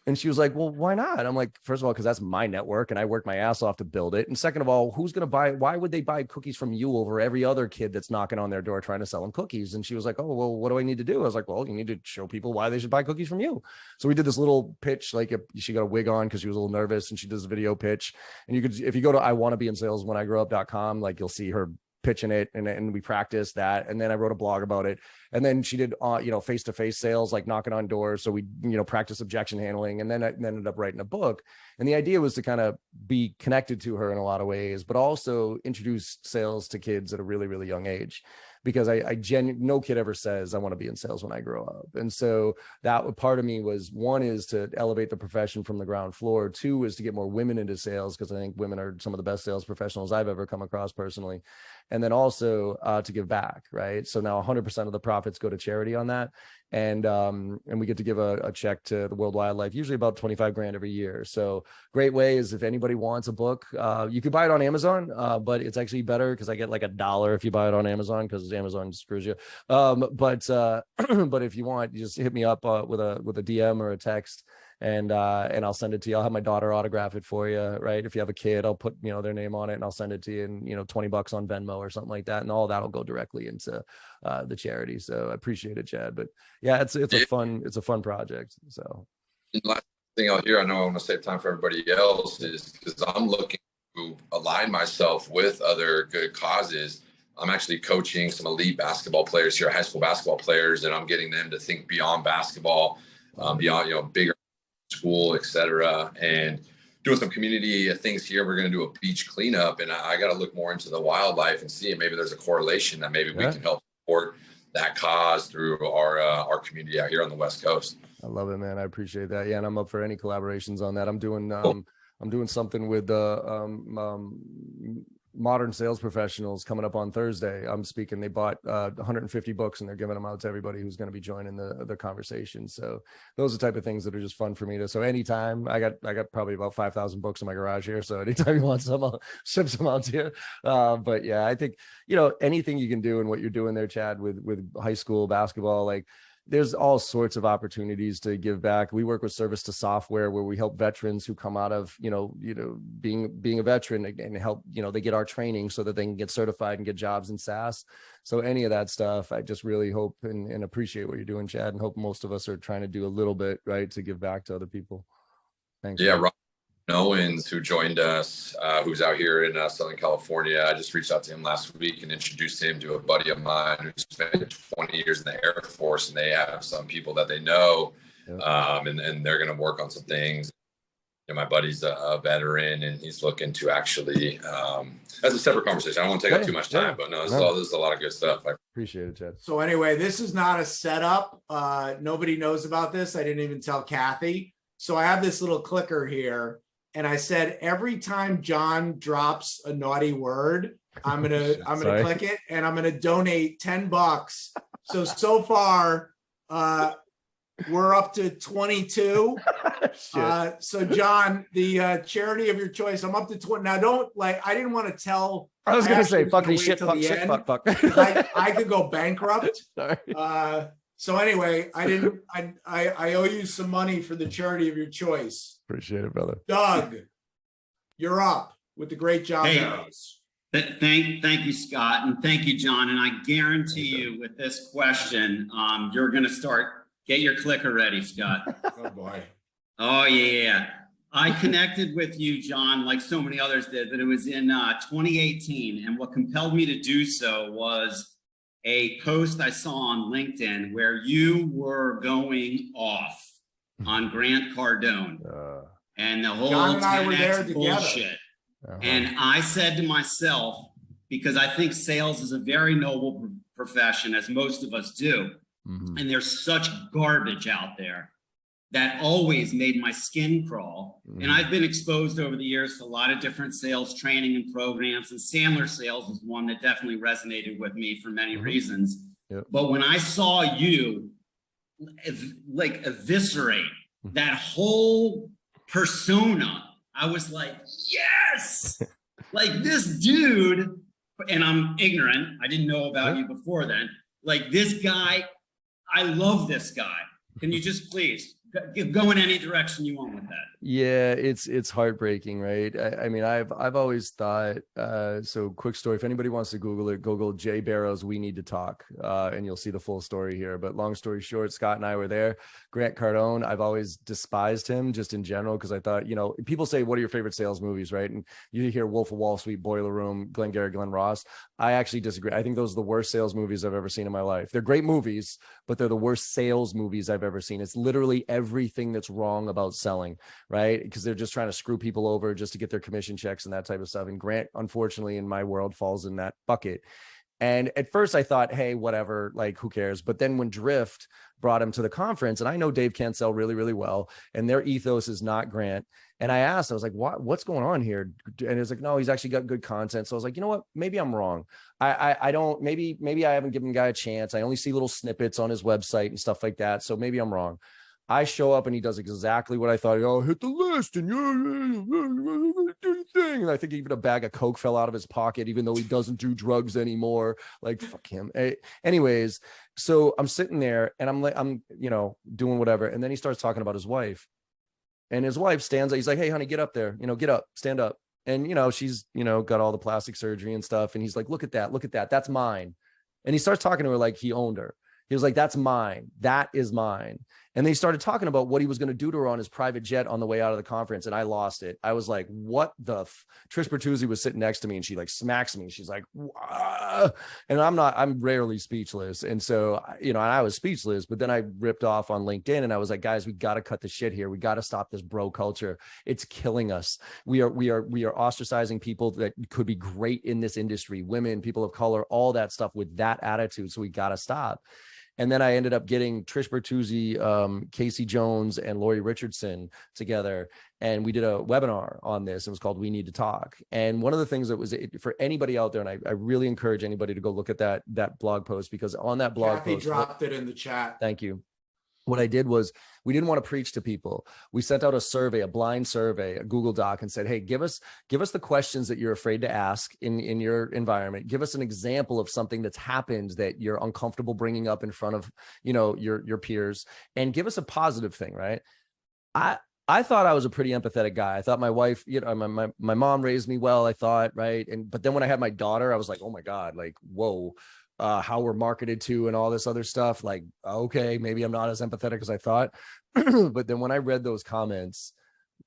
[SPEAKER 1] And she was like, well, why not? I'm like, first of all, because that's my network and I worked my ass off to build it. And second of all, who's going to buy, why would they buy cookies from you over every other kid that's knocking on their door trying to sell them cookies? And she was like, oh, well, what do I need to do? I was like, well, you need to show people why they should buy cookies from you. So we did this little pitch, like she got a wig on because she was a little nervous and she does a video pitch. And if you go to iwannabeinsaleswhenagrowup.com, like you'll see her pitching it and we practiced that. And then I wrote a blog about it. And then she did, face-to-face sales, like knocking on doors. So we, practice objection handling. And then I ended up writing a book. And the idea was to kind of be connected to her in a lot of ways, but also introduce sales to kids at a really, really young age. Because no kid ever says, I want to be in sales when I grow up. And so that part of me was, one is to elevate the profession from the ground floor. 2 is to get more women into sales, because I think women are some of the best sales professionals I've ever come across personally. And then also to give back, right? So now 100% of the profits go to charity on that. And we get to give a check to the World Wildlife, usually about 25 grand every year. So great way is if anybody wants a book, you could buy it on Amazon, but it's actually better because I get like $1 if you buy it on Amazon, because Amazon screws you. But if you want, you just hit me up with a DM or a text, and I'll send it to you. I'll have my daughter autograph it for you, right? If you have a kid, I'll put their name on it and I'll send it to you, and $20 on Venmo or something like that, and all that'll go directly into the charity. So I appreciate it, Chad. But yeah, it's a fun project. So
[SPEAKER 3] the last thing I'll hear, I know I want to save time for everybody else, is because I'm looking to align myself with other good causes. I'm actually coaching some elite basketball players here, high school basketball players, and I'm getting them to think beyond basketball, beyond bigger school, etc., and doing some community things here. We're going to do a beach cleanup, and I got to look more into the wildlife and see if maybe there's a correlation that maybe we can help support that cause through our community out here on the West Coast.
[SPEAKER 1] I love it, man. I appreciate that. Yeah, and I'm up for any collaborations on that. I'm doing something with modern sales professionals coming up on Thursday. I'm speaking. They bought 150 books and they're giving them out to everybody who's going to be joining the conversation. So those are the type of things that are just fun for me to. So anytime I got probably about 5,000 books in my garage here. So anytime you want some, I'll ship some out to you. But yeah, I think anything you can do and what you're doing there, Chad, with high school basketball, like there's all sorts of opportunities to give back. We work with Service to Software, where we help veterans who come out of, being a veteran, and help, they get our training so that they can get certified and get jobs in SaaS. So any of that stuff, I just really hope and appreciate what you're doing, Chad, and hope most of us are trying to do a little bit, right, to give back to other people. Thanks.
[SPEAKER 3] Yeah, Rob Owens, who joined us, who's out here in Southern California. I just reached out to him last week and introduced him to a buddy of mine who spent 20 years in the Air Force, and they have some people that they know, and they're going to work on some things. My buddy's a veteran, and he's looking to actually, that's a separate conversation. I don't want to take up too much time, but this is a lot of good stuff. I
[SPEAKER 1] appreciate it, Chad.
[SPEAKER 2] So anyway, this is not a setup. Nobody knows about this. I didn't even tell Kathy. So I have this little clicker here. And I said, every time John drops a naughty word, I'm gonna click it, and I'm gonna donate $10. So far, We're up to 22. So John, the charity of your choice, I'm up to 20. Now I didn't want to tell.
[SPEAKER 1] I was going to say, fucking shit, fuck, shit, fuck, fuck.
[SPEAKER 2] I could go bankrupt.
[SPEAKER 1] Sorry.
[SPEAKER 2] So anyway, I owe you some money for the charity of your choice.
[SPEAKER 1] Appreciate it, brother.
[SPEAKER 2] Doug, you're up with the great John Barrows.
[SPEAKER 4] Thank you, Scott, and thank you, John. And I guarantee you, with this question, you're going to get your clicker ready, Scott.
[SPEAKER 2] Oh boy.
[SPEAKER 4] Oh yeah. I connected with you, John, like so many others did, but it was in 2018, and what compelled me to do so was a post I saw on LinkedIn where you were going off on Grant Cardone and the whole
[SPEAKER 2] John and I were there
[SPEAKER 4] bullshit. And I said to myself, because I think sales is a very noble profession, as most of us do, and there's such garbage out there that always made my skin crawl. And I've been exposed over the years to a lot of different sales training and programs, and Sandler sales is one that definitely resonated with me for many reasons. But when I saw you eviscerate that whole persona, I was like, yes, like this dude, and I'm ignorant, I didn't know about you before then, like this guy, I love this guy. Can you just please go in any direction you want with that?
[SPEAKER 1] Yeah, it's heartbreaking, right? I mean, I've always thought, so quick story, if anybody wants to Google it, Google Jay Barrows, We Need to Talk, and you'll see the full story here. But long story short, Scott and I were there. Grant Cardone, I've always despised him just in general, because I thought, people say, what are your favorite sales movies, right? And you hear Wolf of Wall Street, Boiler Room, Glengarry Glen Ross. I actually disagree. I think those are the worst sales movies I've ever seen in my life. They're great movies, but they're the worst sales movies I've ever seen. It's literally everything that's wrong about selling, right? Because they're just trying to screw people over just to get their commission checks and that type of stuff. And Grant, unfortunately, in my world, falls in that bucket. And at first I thought, hey, whatever, like, who cares? But then when Drift brought him to the conference, and I know Dave Cancel really, really well, and their ethos is not Grant. And I asked, I was like, what's going on here? And it was like, no, he's actually got good content. So I was like, you know what? Maybe I'm wrong. I don't, maybe I haven't given the guy a chance. I only see little snippets on his website and stuff like that. So maybe I'm wrong. I show up and he does exactly what I thought. Oh, hit the list and do your thing. And I think even a bag of Coke fell out of his pocket, even though he doesn't do drugs anymore. Like, fuck him. Anyways, so I'm sitting there and I'm like, I'm doing whatever. And then he starts talking about his wife, and his wife stands up. He's like, hey, honey, get up there. Get up, stand up. And, she's, got all the plastic surgery and stuff. And he's like, look at that. That's mine. And he starts talking to her like he owned her. He was like, that's mine. That is mine. And then he started talking about what he was going to do to her on his private jet on the way out of the conference. And I lost it. I was like, what the Trish Bertuzzi was sitting next to me, and she like smacks me. She's like, wah. And I'm rarely speechless. And so, and I was speechless, but then I ripped off on LinkedIn and I was like, guys, we got to cut the shit here. We got to stop this bro culture. It's killing us. We are ostracizing people that could be great in this industry, women, people of color, all that stuff with that attitude. So we got to stop. And then I ended up getting Trish Bertuzzi, Casey Jones, and Lori Richardson together. And we did a webinar on this. It was called We Need to Talk. And one of the things that was for anybody out there, and I really encourage anybody to go look at that blog post, because on that blog
[SPEAKER 2] Kathy
[SPEAKER 1] post,
[SPEAKER 2] dropped it in the chat.
[SPEAKER 1] Thank you. What I did was, we didn't want to preach to people. We sent out a survey, a blind survey, a Google Doc, and said, hey, give us the questions that you're afraid to ask in your environment. Give us an example of something that's happened that you're uncomfortable bringing up in front of, your peers, and give us a positive thing, right? I thought I was a pretty empathetic guy. I thought my wife, my mom raised me well, I thought, right? But then when I had my daughter, I was like, oh my God, like, whoa. How we're marketed to and all this other stuff, like, okay, maybe I'm not as empathetic as I thought. But then when I read those comments,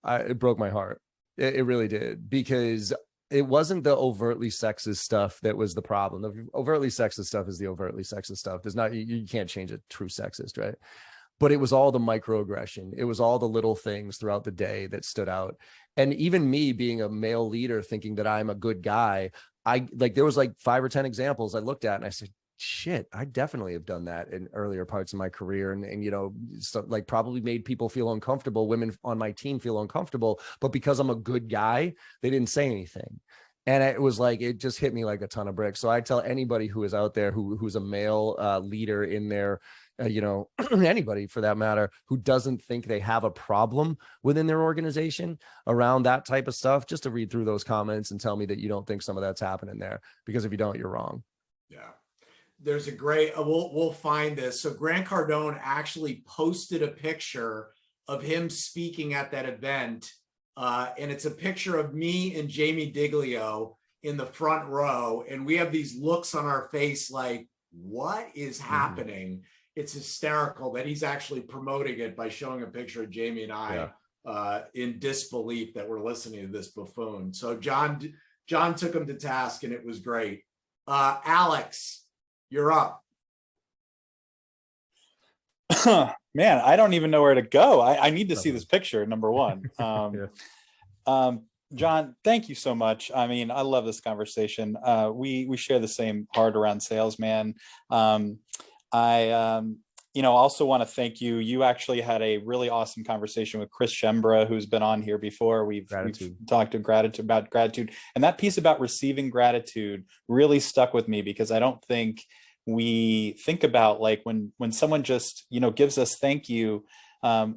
[SPEAKER 1] it broke my heart. It really did, because it wasn't the overtly sexist stuff that was the problem. The overtly sexist stuff is the overtly sexist stuff. There's not, you can't change a true sexist, right? But it was all the microaggression. It was all the little things throughout the day that stood out. And even me being a male leader, thinking that I'm a good guy, there was like 5 or 10 examples I looked at and I said, shit, I definitely have done that in earlier parts of my career. And stuff like probably made people feel uncomfortable, women on my team feel uncomfortable, but because I'm a good guy, they didn't say anything. And it was like, it just hit me like a ton of bricks. So I tell anybody who is out there, who's a male leader in their anybody for that matter who doesn't think they have a problem within their organization around that type of stuff, just to read through those comments and tell me that you don't think some of that's happening there, because if you don't, you're wrong.
[SPEAKER 2] Yeah. There's a great, we'll find this. So Grant Cardone actually posted a picture of him speaking at that event. And it's a picture of me and Jamie Diglio in the front row. And we have these looks on our face like, what is happening? It's hysterical that he's actually promoting it by showing a picture of Jamie and I in disbelief that we're listening to this buffoon. So John took him to task, and it was great. Alex, you're up.
[SPEAKER 5] Man, I don't even know where to go. I need to see this picture, number one. John, thank you so much. I mean, I love this conversation. We share the same heart around sales, man. I also want to thank you. You actually had a really awesome conversation with Chris Shembra, who's been on here before. We've talked about gratitude, and that piece about receiving gratitude really stuck with me, because I don't think we think about, like, when someone just, gives us thank you,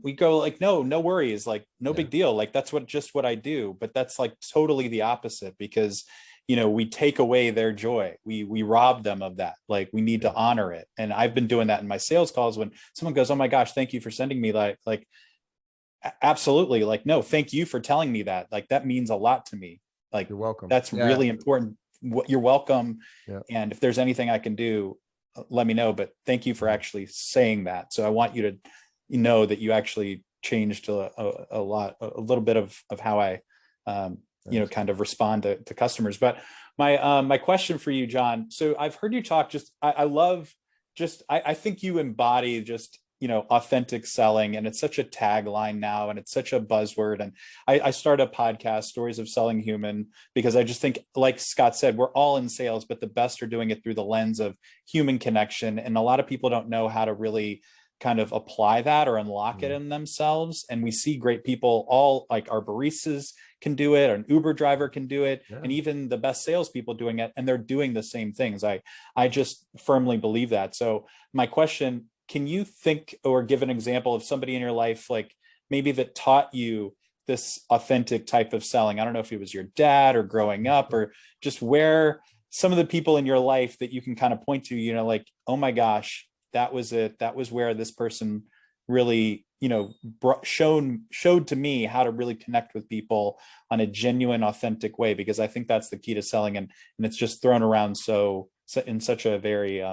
[SPEAKER 5] we go like, no worries, like, no big deal. Like, that's what I do. But that's like totally the opposite, because we take away their joy. We rob them of that. Like, we need to honor it. And I've been doing that in my sales calls when someone goes, oh my gosh, thank you for sending me like, absolutely. Like, no, thank you for telling me that. Like, that means a lot to me. Like, you're welcome. That's really important. You're welcome. Yeah. And if there's anything I can do, let me know. But thank you for actually saying that. So I want you to know that you actually changed a little bit of how I, kind of respond to customers. But my question for you, John, so I've heard you talk, I think you embody just, authentic selling, and it's such a tagline now, and it's such a buzzword. And I started a podcast, Stories of Selling Human, because I just think, like Scott said, we're all in sales, but the best are doing it through the lens of human connection. And a lot of people don't know how to really kind of apply that or unlock it in themselves. And we see great people, all like our baristas can do it, or an Uber driver can do it, and even the best salespeople doing it, and they're doing the same things. I just firmly believe that. So my question, can you think or give an example of somebody in your life, like maybe that taught you this authentic type of selling? I don't know if it was your dad or growing up, or just where some of the people in your life that you can kind of point to, like, oh my gosh, that was it. That was where this person really, showed to me how to really connect with people on a genuine, authentic way, because I think that's the key to selling. And it's just thrown around so in such a very,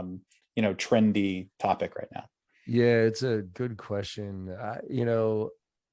[SPEAKER 5] trendy topic right now.
[SPEAKER 1] Yeah, it's a good question.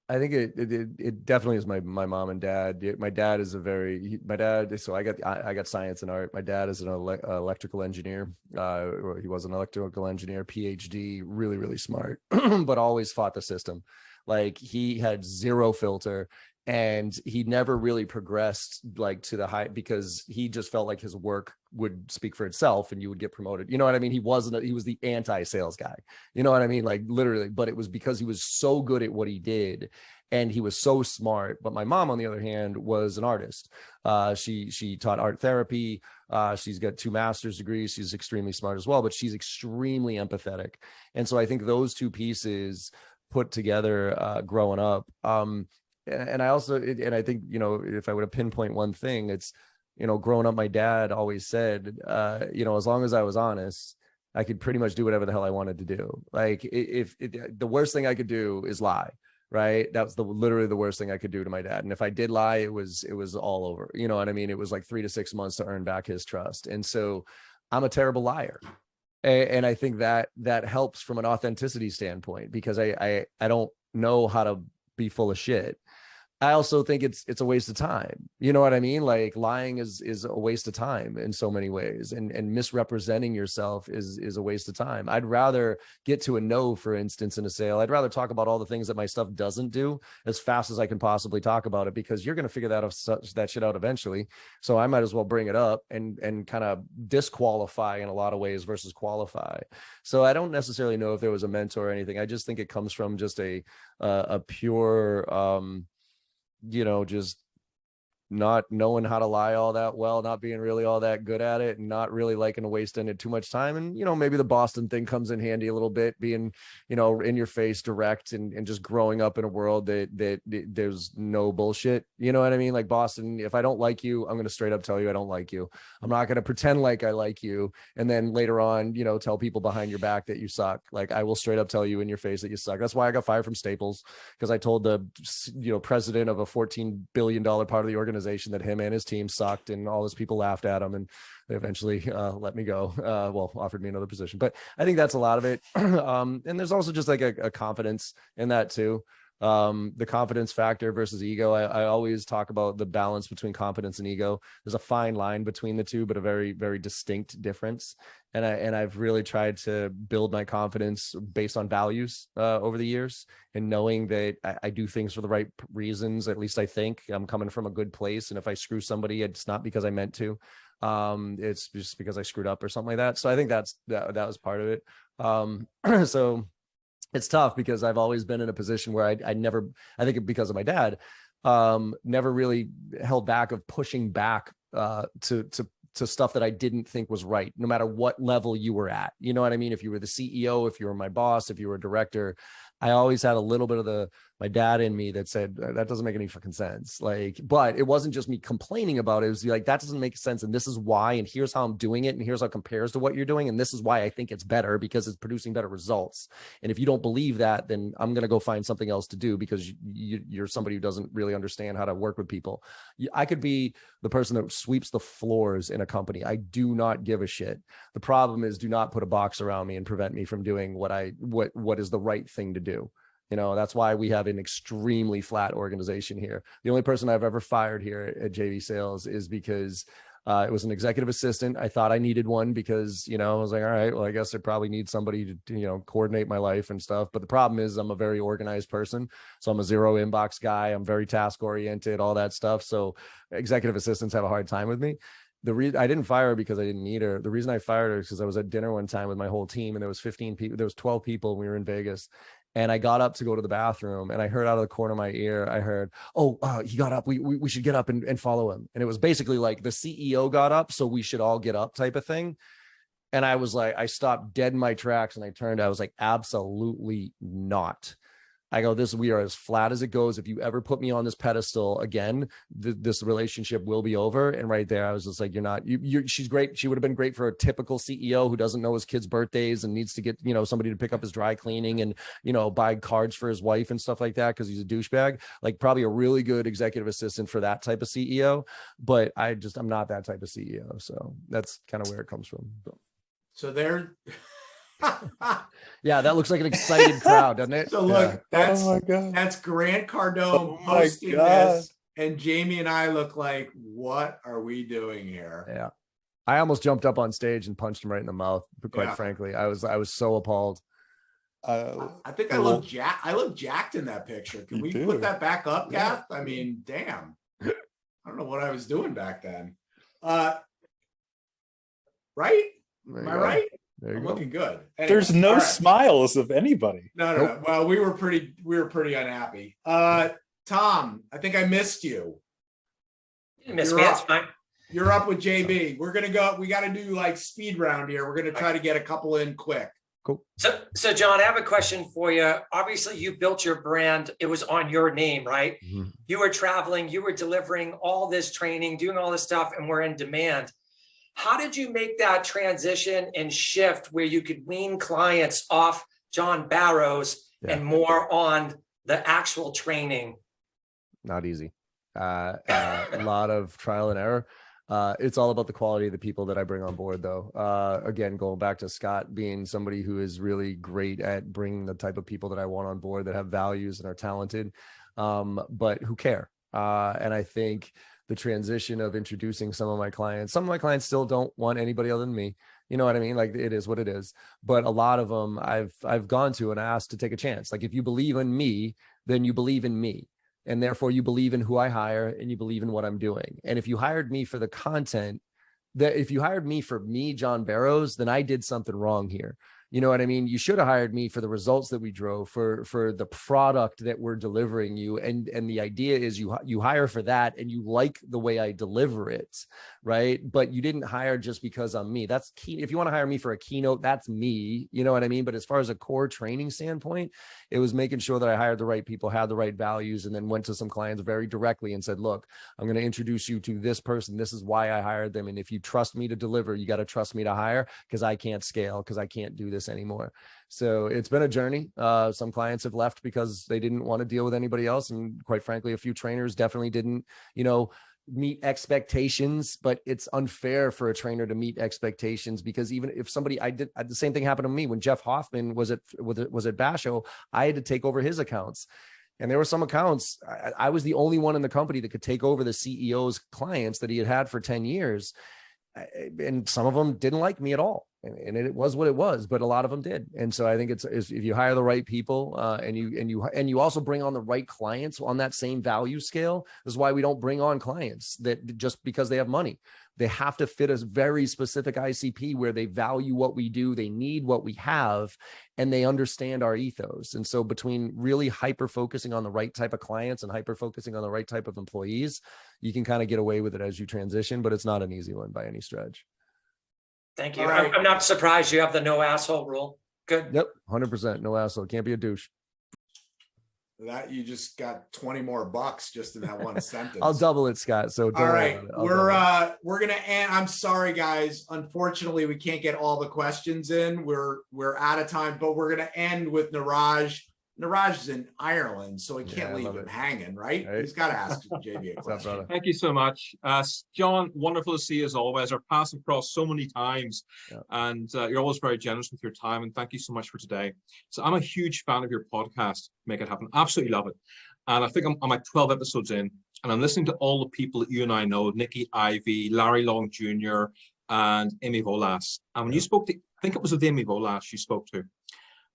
[SPEAKER 1] I think it definitely is my mom and dad. My dad is so I got science and art. My dad is an electrical engineer. He was an electrical engineer, PhD, really, really smart, but always fought the system. Like, he had zero filter, and he never really progressed like to the high, because he just felt like his work would speak for itself and you would get promoted. You know what I mean? He was the anti-sales guy. You know what I mean? Like, literally, but it was because he was so good at what he did and he was so smart. But my mom, on the other hand, was an artist. She taught art therapy. She's got 2 master's degrees. She's extremely smart as well, but she's extremely empathetic. And so I think those two pieces put together, growing up, and I also, and I think, if I were to pinpoint one thing, it's, growing up, my dad always said, as long as I was honest, I could pretty much do whatever the hell I wanted to do. Like, if the worst thing I could do is lie, right? That was literally the worst thing I could do to my dad. And if I did lie, it was all over. You know what I mean? It was like 3 to 6 months to earn back his trust. And so I'm a terrible liar. And I think that helps from an authenticity standpoint, because I don't know how to be full of shit. I also think it's a waste of time. You know what I mean? Like, lying is a waste of time in so many ways, and misrepresenting yourself is a waste of time. I'd rather get to a no, for instance, in a sale. I'd rather talk about all the things that my stuff doesn't do as fast as I can possibly talk about it, because you're going to figure that shit out eventually. So I might as well bring it up and kind of disqualify in a lot of ways versus qualify. So I don't necessarily know if there was a mentor or anything. I just think it comes from just a pure, just not knowing how to lie all that well, not being really all that good at it, and not really liking to waste in it too much time. And, maybe the Boston thing comes in handy a little bit, being, in your face, direct, and just growing up in a world that there's no bullshit. You know what I mean? Like Boston, if I don't like you, I'm going to straight up tell you I don't like you. I'm not going to pretend like I like you. And then later on, tell people behind your back that you suck. Like I will straight up tell you in your face that you suck. That's why I got fired from Staples, because I told the, president of a $14 billion part of the organization that him and his team sucked, and all his people laughed at him, and they eventually let me go. Offered me another position. But I think that's a lot of it. And there's also just like a confidence in that too. The confidence factor versus ego. I always talk about the balance between confidence and ego. There's a fine line between the two, but a very, very distinct difference. And I've really tried to build my confidence based on values over the years, and knowing that I do things for the right reasons. At least I think I'm coming from a good place. And if I screw somebody, it's not because I meant to. It's just because I screwed up or something like that. So I think that was part of it. So it's tough because I've always been in a position where I think because of my dad, never really held back of pushing back to stuff that I didn't think was right, no matter what level you were at. You know what I mean? If you were the CEO, if you were my boss, if you were a director, I always had a little bit of my dad in me that said, that doesn't make any fucking sense. Like, but it wasn't just me complaining about it. It was like, that doesn't make sense. And this is why, and here's how I'm doing it. And here's how it compares to what you're doing. And this is why I think it's better, because it's producing better results. And if you don't believe that, then I'm going to go find something else to do, because you're somebody who doesn't really understand how to work with people. I could be the person that sweeps the floors in a company. I do not give a shit. The problem is, do not put a box around me and prevent me from doing what is the right thing to do. That's why we have an extremely flat organization here. The only person I've ever fired here at JV Sales is because it was an executive assistant. I thought I needed one because, I was like, all right, well, I guess I probably need somebody to, coordinate my life and stuff. But the problem is, I'm a very organized person. So I'm a zero inbox guy. I'm very task oriented, all that stuff. So executive assistants have a hard time with me. The reason I didn't fire her because I didn't need her. The reason I fired her is because I was at dinner one time with my whole team, and there was 15 people, there was 12 people, and we were in Vegas. And I got up to go to the bathroom, and I heard out of the corner of my ear, I heard, he got up. We should get up and follow him. And it was basically like the CEO got up, so we should all get up type of thing. And I was like, I stopped dead in my tracks, and I turned, I was like, absolutely not. I go, we are as flat as it goes. If you ever put me on this pedestal again, this relationship will be over. And right there, I was just like, she's great. She would have been great for a typical CEO who doesn't know his kids' birthdays and needs to get, somebody to pick up his dry cleaning and, buy cards for his wife and stuff like that, because he's a douchebag. Like, probably a really good executive assistant for that type of CEO. But I'm not that type of CEO. So that's kind of where it comes from.
[SPEAKER 2] So there.
[SPEAKER 1] Yeah, that looks like an excited crowd, doesn't it?
[SPEAKER 2] So look,
[SPEAKER 1] yeah.
[SPEAKER 2] that's Grant Cardone posting this, and Jamie and I look like, what are we doing here?
[SPEAKER 1] Yeah, I almost jumped up on stage and punched him right in the mouth. But quite frankly, I was so appalled.
[SPEAKER 2] I think I look jacked in that picture. Can we put that back up, Kath? I mean, damn. I don't know what I was doing back then. Right? Am I right? I'm looking good. Anyway,
[SPEAKER 5] there's no smiles of anybody.
[SPEAKER 2] No. Well, we were pretty unhappy. Tom, I think I missed you.
[SPEAKER 6] You didn't miss me. That's fine.
[SPEAKER 2] You're up with JB. We're gonna go. We got to do like speed round here. We're gonna try to get a couple in quick.
[SPEAKER 1] Cool.
[SPEAKER 6] So John, I have a question for you. Obviously, you built your brand. It was on your name, right? Mm-hmm. You were traveling. You were delivering all this training, doing all this stuff, and we're in demand. How did you make that transition and shift where you could wean clients off John Barrows and more on the actual training?
[SPEAKER 1] Not easy. A lot of trial and error. It's all about the quality of the people that I bring on board, though. Again, going back to Scott being somebody who is really great at bringing the type of people that I want on board that have values and are talented, but who care. And I think the transition of introducing some of my clients still don't want anybody other than me. You know what I mean? Like, it is what it is. But a lot of them I've gone to and asked to take a chance. Like, if you believe in me, then you believe in me. And therefore you believe in who I hire and you believe in what I'm doing. And if you hired me for the content, if you hired me for me, John Barrows, then I did something wrong here. You know what I mean? You should have hired me for the results that we drove, for the product that we're delivering you. And the idea is you hire for that, and you like the way I deliver it, right? But you didn't hire just because I'm me. That's key. If you want to hire me for a keynote, that's me. You know what I mean? But as far as a core training standpoint, it was making sure that I hired the right people, had the right values, and then went to some clients very directly and said, look, I'm going to introduce you to this person. This is why I hired them. And if you trust me to deliver, you got to trust me to hire, because I can't scale, because I can't do this anymore. So it's been a journey. Some clients have left because they didn't want to deal with anybody else. And quite frankly, a few trainers definitely didn't, meet expectations, but it's unfair for a trainer to meet expectations, because even if somebody, the same thing happened to me when Jeff Hoffman was at Basho. I had to take over his accounts. And there were some accounts, I was the only one in the company that could take over the CEO's clients that he had for 10 years. And some of them didn't like me at all. And it was what it was, but a lot of them did. And so I think it's if you hire the right people, and you also bring on the right clients on that same value scale. This is why we don't bring on clients that just because they have money. They have to fit a very specific ICP where they value what we do, they need what we have, and they understand our ethos. And so between really hyper focusing on the right type of clients and hyper focusing on the right type of employees, you can kind of get away with it as you transition, but it's not an easy one by any stretch.
[SPEAKER 6] Thank you. Right. I'm not surprised you have the no asshole rule. Good.
[SPEAKER 1] Yep. 100%. No asshole. Can't be a douche.
[SPEAKER 2] That you just got 20 more bucks just in that one sentence.
[SPEAKER 1] I'll double it, Scott. So don't
[SPEAKER 2] all
[SPEAKER 1] worry
[SPEAKER 2] right, we're gonna end. I'm sorry, guys. Unfortunately, we can't get all the questions in. We're out of time, but we're gonna end with Niraj. Niraj is in Ireland, so he can't leave him hanging, right? He's got to ask JB a question.
[SPEAKER 7] Thank you so much. John, wonderful to see you as always. Our paths have crossed so many times, and you're always very generous with your time, and thank you so much for today. So I'm a huge fan of your podcast, Make It Happen. Absolutely love it. And I think I'm like 12 episodes in, and I'm listening to all the people that you and I know, Nikki Ivey, Larry Long Jr., and Amy Volas. And when you spoke to, I think it was with Amy Volas you spoke to,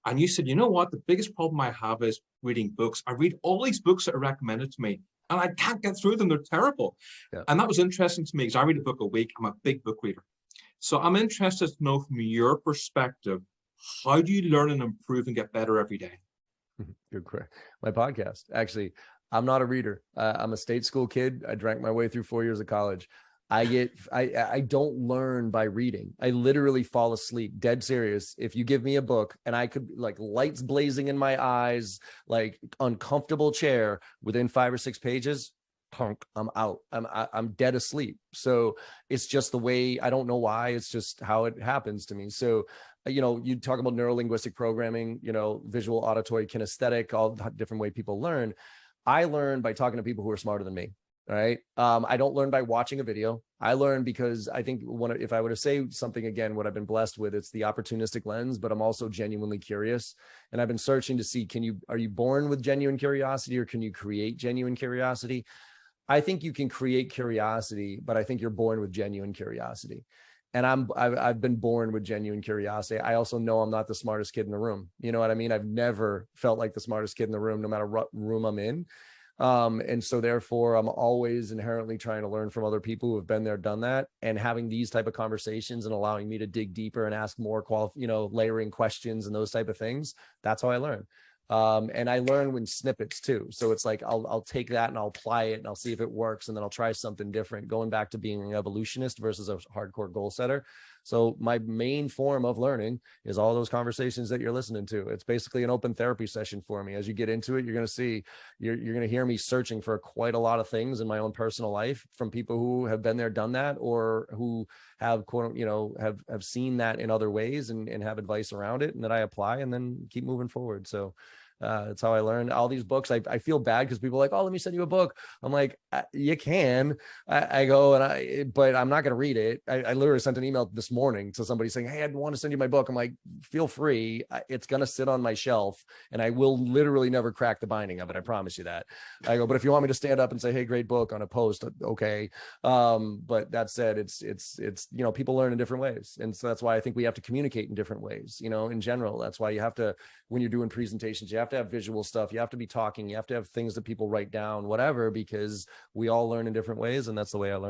[SPEAKER 7] and you said, you know what, the biggest problem I have is reading books. I read all these books that are recommended to me, and I can't get through them. They're terrible. Yeah. And that was interesting to me because I read a book a week. I'm a big book reader. So I'm interested to know from your perspective, how do you learn and improve and get better every day?
[SPEAKER 1] Good question. My podcast. Actually, I'm not a reader. I'm a state school kid. I drank my way through 4 years of college. I don't learn by reading. I literally fall asleep, dead serious. If you give me a book and I could, like, lights blazing in my eyes, like uncomfortable chair, within 5 or 6 pages, I'm out. I'm dead asleep. So it's just the way, I don't know why, it's just how it happens to me. So, you talk about neuro-linguistic programming, visual, auditory, kinesthetic, all the different way people learn. I learn by talking to people who are smarter than me. All right. I don't learn by watching a video. I learn because I think if I were to say something again, what I've been blessed with, it's the opportunistic lens, but I'm also genuinely curious. And I've been searching to see, are you born with genuine curiosity, or can you create genuine curiosity? I think you can create curiosity, but I think you're born with genuine curiosity. And I've been born with genuine curiosity. I also know I'm not the smartest kid in the room. You know what I mean? I've never felt like the smartest kid in the room, no matter what room I'm in. And so therefore I'm always inherently trying to learn from other people who have been there, done that, and having these type of conversations and allowing me to dig deeper and ask more layering questions and those type of things. That's how I learn. And I learn when snippets too. So it's like, I'll take that and I'll apply it and I'll see if it works. And then I'll try something different, going back to being an evolutionist versus a hardcore goal setter. So my main form of learning is all those conversations that you're listening to. It's basically an open therapy session for me. As you get into it, you're going to see, you're going to hear me searching for quite a lot of things in my own personal life from people who have been there, done that, or who have have seen that in other ways and have advice around it, and that I apply and then keep moving forward. So that's how I learned all these books. I feel bad because people are like, oh, let me send you a book. I'm like, you can. I go, but I'm not going to read it. I literally sent an email this morning to somebody saying, hey, I want to send you my book. I'm like, feel free. It's going to sit on my shelf and I will literally never crack the binding of it. I promise you that. I go, but if you want me to stand up and say, hey, great book on a post, okay. But that said, it's people learn in different ways. And so that's why I think we have to communicate in different ways, in general. That's why you have to, when you're doing presentations, you have to have visual stuff, you have to be talking, you have to have things that people write down, whatever, because we all learn in different ways, and that's the way I learn.